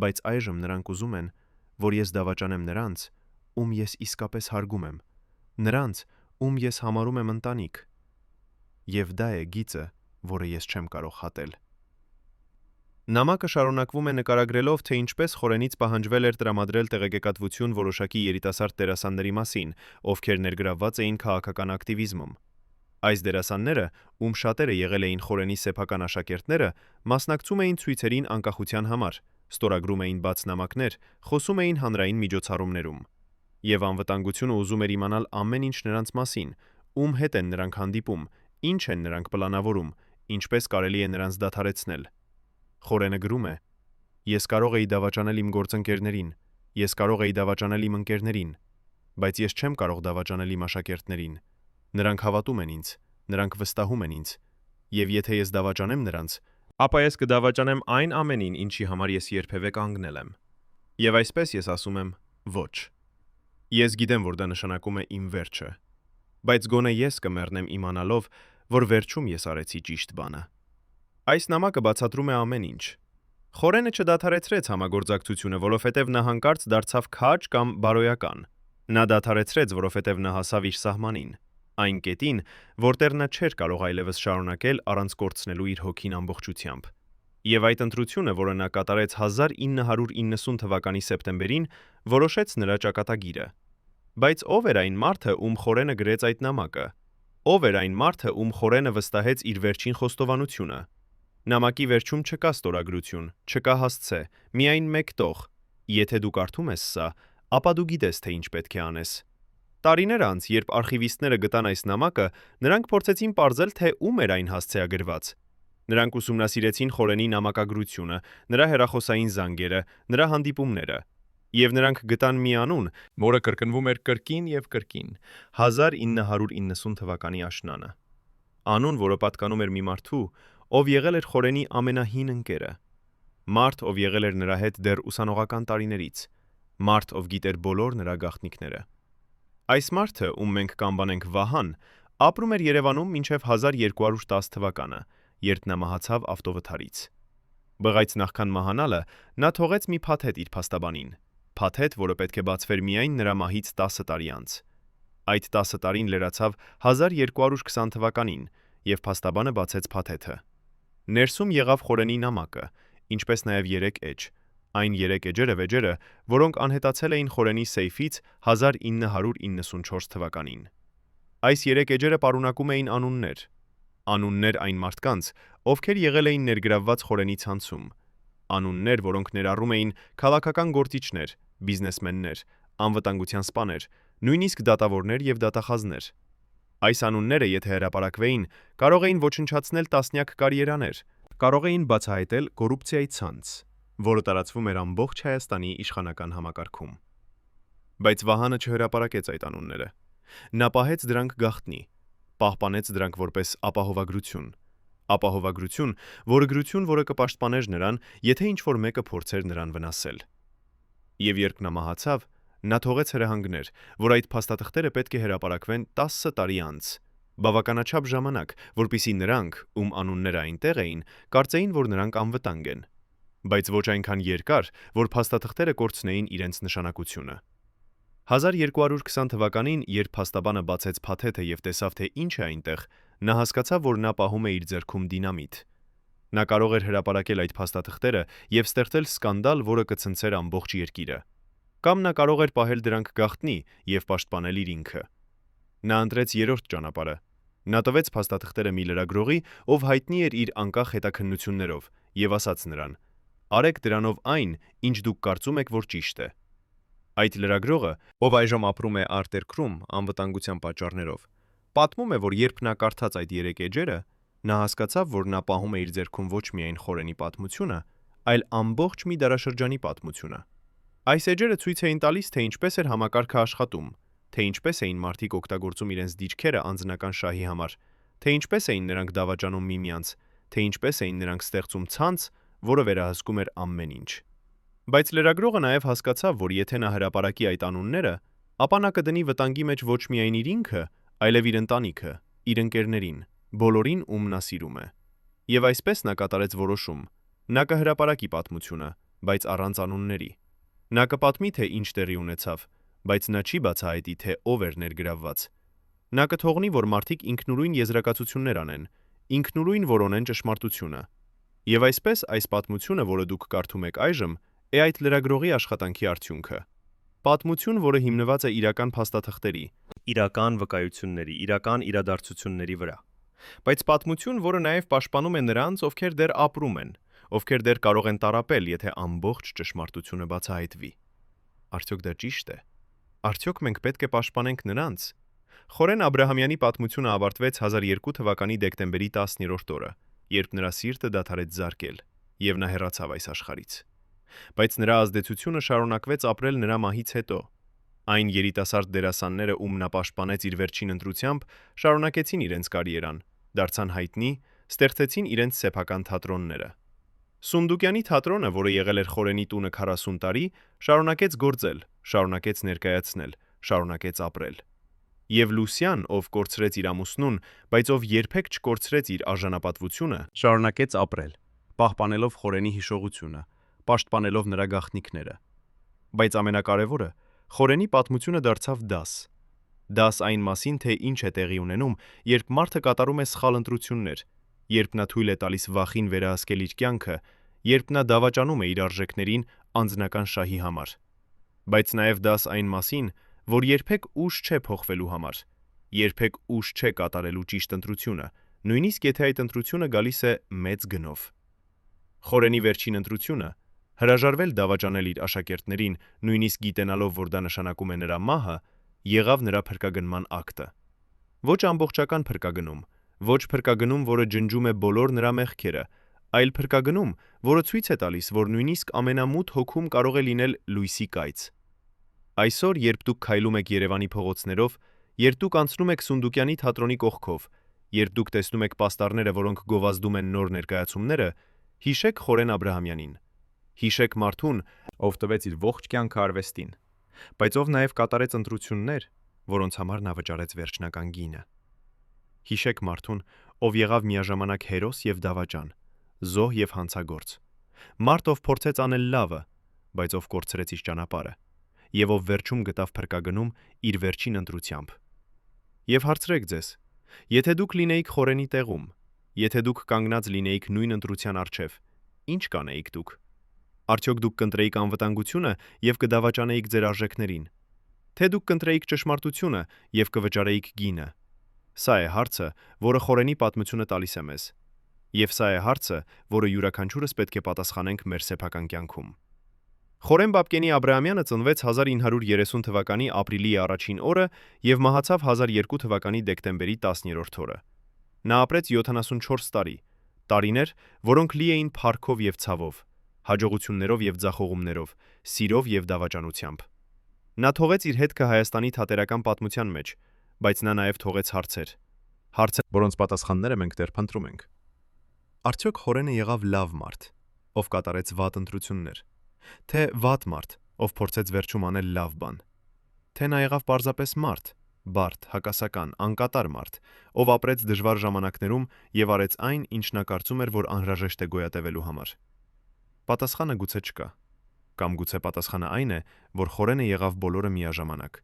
բայց այժմ նրանք ուզում են, որ ես դավաճանեմ նրանց, ում ես իսկապես հարգում եմ, նրանց, ում ես համարում եմ ընտանիք, եւ դա է գիծը, որը ես չեմ կարող հատել։ Նամակը շարունակվում է նկարագրելով, թե ինչպես Խորենից պահանջվել էր տրամադրել տեղեկատվություն որոշակի երիտասարդ դերասանների մասին, ովքեր ներգրավված էին քաղաքական ակտիվիզմում։ Այս դերասանները, ում շատերը եղել էին Խորենի սեփական աշակերտները, մասնակցում էին ցույցերին անկախության համար, ստորագրում էին բաց նամակներ, խոսում էին հանրային միջոցառումներում։ Եվ անվտանգությունը ուզում էր իմանալ ամեն ինչ նրանց մասին, ում հետ են նրանք հանդիպում, ինչ են նրանք պլանավորում, ինչպես կարելի է նրանց դադարեցնել։ Խորենը գրում է. Ես կարող էի դավաճանել իմ գործընկերներին, ես կարող էի դավաճանել իմ ընկերներին, բայց ես չեմ կարող դավաճանել իմ աշակերտներին։ Նրանք հավատում են ինձ, նրանք վստահում են ինձ, եւ եթե ես դավաճանեմ նրանց, ապա ես կդավաճանեմ այն ամենին, ինչի համար ես երբևէ կանգնել եմ։ Եվ այսպես ես ասում եմ ոչ։ Ես գիտեմ, որ դա նշանակում է իմ վերջը, բայց գոնե ես կմեռնեմ իմանալով, որ վերջում ես արեցի ճիշտ բանը։ Այս նամակը բացատրում է ամեն ինչ։ Խորենը չդադարեցրեց համագործակցությունը, որովհետև նա հանկարծ դարձավ քաջ կամ բարոյական։ Նա դադարեցրեց, որովհետև նա հասավ իր սահմանին, այն կետին, որտեղ նա չէր կարող այլևս շարունակել առանց կորցնելու իր հոգին ամբողջությամբ։ Եվ այդ ընտրությունը, որը նա կատարեց 1990 թվականի սեպտեմբերին, որոշեց նրա ճակատագիրը։ Բայց ով էր այն մարդը, ում Խորենը գրեց այդ նամակը։ Ով էր այն մարդը, ում Խորենը վստահեց իր վերջին խոստովանությունը։ Նամակի վերջում չկա ստորագրություն, չկա հասցե, միայն մեկ տող։ Եթե դու կարդում ես սա, ապա դու գիտես, թե ինչ պետք է անես։ Տարիներ անց, երբ արխիվիստները գտան այս նամակը, նրանք փորձեցին պարզել, թե ում էր այն հասցեագրված։ Նրանք ուսումնասիրեցին Խորենի նամակագրությունը, նրա հեռախոսային զանգերը, նրա հանդիպումները։ Եվ նրանք գտան մի անուն, որը կրկնվում էր կրկին եւ կրկին 1990 թվականի աշնանը։ Անուն, որը պատկանում էր մի մարդու, ով եղել էր Խորենի ամենահին ընկերը։ Մարդ, ով եղել էր նրա հետ դեռ ուսանողական տարիներից։ Մարդ, ով գիտեր բոլոր նրա գաղտնիքները։ Այս մարդը, ում մենք կանվանենք Վահան, ապրում էր Երևանում մինչև 1210 թվականը, երբ նա մահացավ ավտովթարից։ Բայց նախքան մահանալը, նա թողեց մի փաթեթ իր փաստաբանին։ Փաթեթ, որը պետք է բացվեր միայն նրա մահից 10 տարի անց։ Այդ 10 տարին լրացավ 1220 թվականին, եւ փաստաբանը բացեց փաթեթը։ Ներսում եղավ Խորենի նամակը, ինչպես նաև 3 էջ, այն 3 էջերը, որոնք անհետացել էին Խորենի սեյֆից 1994 թվականին։ Այս 3 էջերը պարունակում էին անուններ այն մարդկանց, ովքեր եղել էին ներգրավված Խորենի ցանցում, անուններ, որոնք ներառում էին քաղաքական գործիչներ, բիզնեսմեններ, անվտանգության սպաներ, նույնիսկ դատավորներ եւ դատախազներ։ Այս անունները, եթե հրապարակվեին, կարող էին ոչնչացնել տասնյակ կարիերաներ, կարող էին բացահայտել կոռուպցիայի ցանց, որը տարածվում էր ամբողջ Հայաստանի իշխանական համակարգում։ Բայց Վահանը չհրապարակեց այդ անունները։ Նա պահեց դրանք գաղտնի, պահպանեց դրանք որպես ապահովագրություն, որը գրություն, որը կպաշտպաներ նրան, եթե ինչ-որ մեկը փորձեր նրան վնասել։ Եվ երբ նա մահացավ, նա թողեց հրահանգներ, որ այդ փաստաթղթերը պետք է հրապարակվեն 10 տարի անց, բավականաչափ ժամանակ, որpիսի նրանք, ում անունները այնտեղ էին, կարծեին, որ նրանք անվտանգ են, բայց ոչ այնքան երկար, որ փաստաթղթերը կորցնեին իրենց նշանակությունը։ 1220 թվականին, երբ փաստաբանը բացեց փաթեթը եւ տեսավ, թե ինչ է այնտեղ, նա հասկացավ, որ նա պահում է իր ձեռքում դինամիտ։ Նա կարող էր հրապարակել այդ փաստաթղթերը եւ ստեղծել սկանդալ, որը կցնցեր ամբողջ երկիրը։ Կամ նա կարող էր պահել դրանք գաղտնի եւ պաշտպանել իր ինքը։ Նա ընտրեց երրորդ ճանապարհը։ Նա տվեց փաստաթղթերը մի լրագրողի, ով հայտնի էր իր անկախ հետաքննություններով, եւ ասաց նրան. «Արեք դրանով այն, ինչ դուք կարծում եք, որ ճիշտ է»։ Այդ լրագրողը, ով այժմ ապրում է արտերկրում անվտանգության պատճառներով, պատմում է, որ երբ նա կարդաց այդ 3 էջերը, նա հասկացավ, որ նա պահում է իր ձեռքում ոչ միայն Խորենի պատմությունը, այլ ամբողջ մի դարաշրջանի պատմությունը։ Այս էջերը ցույց էին տալիս, թե ինչպես էր համակարգը աշխատում, թե ինչպես էին մարդիկ օգտագործում իրենց դիրքերը անձնական շահի համար, թե ինչպես էին նրանք դավաճանում միմյանց, թե ինչպես էին նրանք ստեղծում ցանց, որը վերահսկում էր ամեն ինչ։ Բայց լրագրողը նաև հասկացավ, որ եթե նա հրապարակի այդ անունները, ապա նա կդնի վտանգի մեջ ոչ միայն իր ինքը, այլև իր ընտանիքը, իր ընկերներին, բոլորին, ում նա սիրում է։ Եվ այսպես նա կատարեց որոշում. նա կհրապարակի պատմությունը, բայց առանց անունների։ Նա կպատմի, թե ինչ տեղի ունեցավ, բայց նա չի բացահայտի, թե ով էր ներգրավված։ Նա կթողնի, որ մարդիկ ինքնուրույն եզրակացություններ անեն, ինքնուրույն որոնեն ճշմարտությունը։ Եվ այսպես այս պատմությունը, որը դուք կարդում եք այժմ, է այդ լրագրողի աշխատանքի արդյունքը։ Պատմություն, որը հիմնված է իրական փաստաթղթերի, իրական վկայությունների, իրական իրադարձությունների վրա։ Բայց պատմություն, որը նաև պաշտպանում է նրանց, ովքեր դեռ ապրում են, ովքեր դեռ կարող են տառապել, եթե ամբողջ ճշմարտությունը բացահայտվի։ Արդյոք դա ճիշտ է։ Արդյոք մենք պետք է պաշտպանենք նրանց։ Խորեն Աբրահամյանի պատմությունը ավարտվեց 1002 թվականի դեկտեմբերի 10-րդ օրը, երբ նրա սիրտը դադարեց զարկել, եւ նա հեռացավ այս աշխարհից։ Բայց նրա ազդեցությունը շարունակվեց ապրել նրա մահից հետո։ Այն երիտասարդ դերասանները, ում նա պաշտպանեց իր վերջին ընտրությամբ, շարունակեցին իրենց կարիերան, դարձան հայտնի, ստեղծեցին իրենց սեփական թատրոնները։ Սունդուկյանի թատրոնը, որը եղել էր Խորենի տունը 40 տարի, շարունակեց գործել, շարունակեց ներկայացնել, շարունակեց ապրել։ Եվ Լուսյան, ով կորցրեց իր ամուսնուն, բայց ով երբեք չկորցրեց իր արժանապատվությունը, շարունակեց ապրել, պահպանելով Խորենի հիշողությունը, պաշտպանելով նրա գաղտնիքները։ Բայց ամենակարևորը, Խորենի պատմությունը դարձավ դաս։ Դաս այն մասին, թե ինչ է տեղի ունենում, երբ մարդը կատարում է սխալ ընտրություններ, երբ նա թույլ է տալիս վախին վերահսկել իր կյանքը, երբ նա դավաճանում է իր արժեքներին անձնական շահի համար։ Բայց նաև դաս այն մասին, որ երբեք ուշ չէ փոխվելու համար, երբեք ուշ չէ կատարելու ճիշտ ընտրությունը, նույնիսկ եթե այդ ընտրությունը գալիս է մեծ գնով։ Խորենի վերջին ընտրությունը, հրաժարվել դավաճանել իր աշակերտներին, նույնիսկ գիտենալով, որ դա նշանակում է նրա մահը, եղավ նրա փրկագնման ակտը։ Ոչ ամբողջական փրկագնում, ոչ փրկագնում, որը ջնջում է բոլոր նրա մեղքերը, այլ փրկագնում, որը ցույց է տալիս, որ նույնիսկ ամենամութ հոգում կարող է լինել լույսի կայծ։ Այսօր, երբ դուք քայլում եք Երևանի փողոցներով, երբ դուք անցնում եք Սունդուկյանի թատրոնի կողքով, երբ դուք տեսնում եք պաստառները, որոնք գովազդում են նոր ներկայացումները, հիշեք Խորեն Աբրահամյանին։ Հիշեք մարդուն, ով տվեց իր ողջ կյանքը արվեստին, բայց ով նաև կատարեց ընտրություններ, որոնց համար նա վճարեց վերջնական գինը։ Հիշեք մարդուն, ով եղավ միաժամանակ հերոս եւ դավաճան, զոհ եւ հանցագործ։ Մարդ, ով փորձեց անել լավը, բայց ով կորցրեց իր ճանապարհը, եւ ով վերջում գտավ փրկագնում իր վերջին ընտրությամբ։ Եվ հարցրեք ձեզ. եթե դուք լինեիք Խորենի տեղում, եթե դուք կանգնած լինեիք նույն ընտրության առջև, ինչ կանեիք դուք։ Արդյոք դուք կընտրեիք անվտանգությունը եւ կդավաճանեիք ձեր արժեքներին, թե դուք կընտրեիք ճշմարտությունը եւ կվճարեիք գինը։ Սա է հարցը, որը Խորենի պատմությունը տալիս է մեզ։ Եվ սա է հարցը, որը յուրաքանչյուրս պետք է պատասխանենք մեր սեփական կյանքում։ Խորեն Բաբկենի Աբրահամյանը ծնվեց 1930 թվականի ապրիլի առաջին օրը եւ մահացավ 1002 թվականի դեկտեմբերի 10-րդ օրը։ Նա ապրեց 74 տարի, տարիներ, որոնք լի էին փառքով եւ ցավով, հաջողություններով եւ ձախողումներով, սիրով եւ դավաճանությամբ։ Նա թողեց իր հետքը Հայաստանի թատերական պատմության մեջ, բայց նա նաեւ թողեց հարցեր, որոնց պատասխանները մենք դեռ փնտրում ենք։ Արդյոք Խորենը եղավ լավ մարդ, ով կատարեց վատ ընտրություններ, թե վատ մարդ, ով փորձեց վերջում անել լավ բան, թե նա եղավ պարզապես մարդ, բարդ, հակասական, անկատար մարդ, ով ապրեց դժվար ժամանակներում եւ արեց այն, ինչ նա կարծում էր, որ անհրաժեշտ է գոյատևելու համար։ Պատասխանը գուցե չկա, կամ գուցե պատասխանը այն է, որ Խորենը եղավ բոլորը միաժամանակ։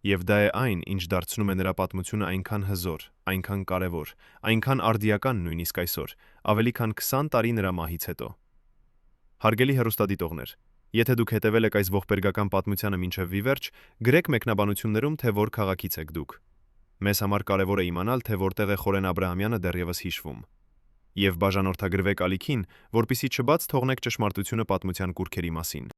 Եվ դա է այն, ինչ դարձնում է նրա պատմությունը այնքան հզոր, այնքան կարևոր, այնքան արդիական նույնիսկ այսօր, ավելի քան 20 տարի նրա մահից հետո։ Հարգելի հեռուստադիտողներ, եթե դուք հետևել եք այս ողբերգական պատմությանը մինչև վիվերջ, գրեք մեկնաբանություններում, թե որ քաղաքից եք դուք։ Մեզ համար կարևոր է իմանալ, թե որտեղ է Խորեն Աբրահամյանը դեռևս հիշվում։ Եվ բաժանորդագրվեք ալիքին, որպեսզի չբաց թողնեք ճշմարտությունը պատմության կուռքերի մասին։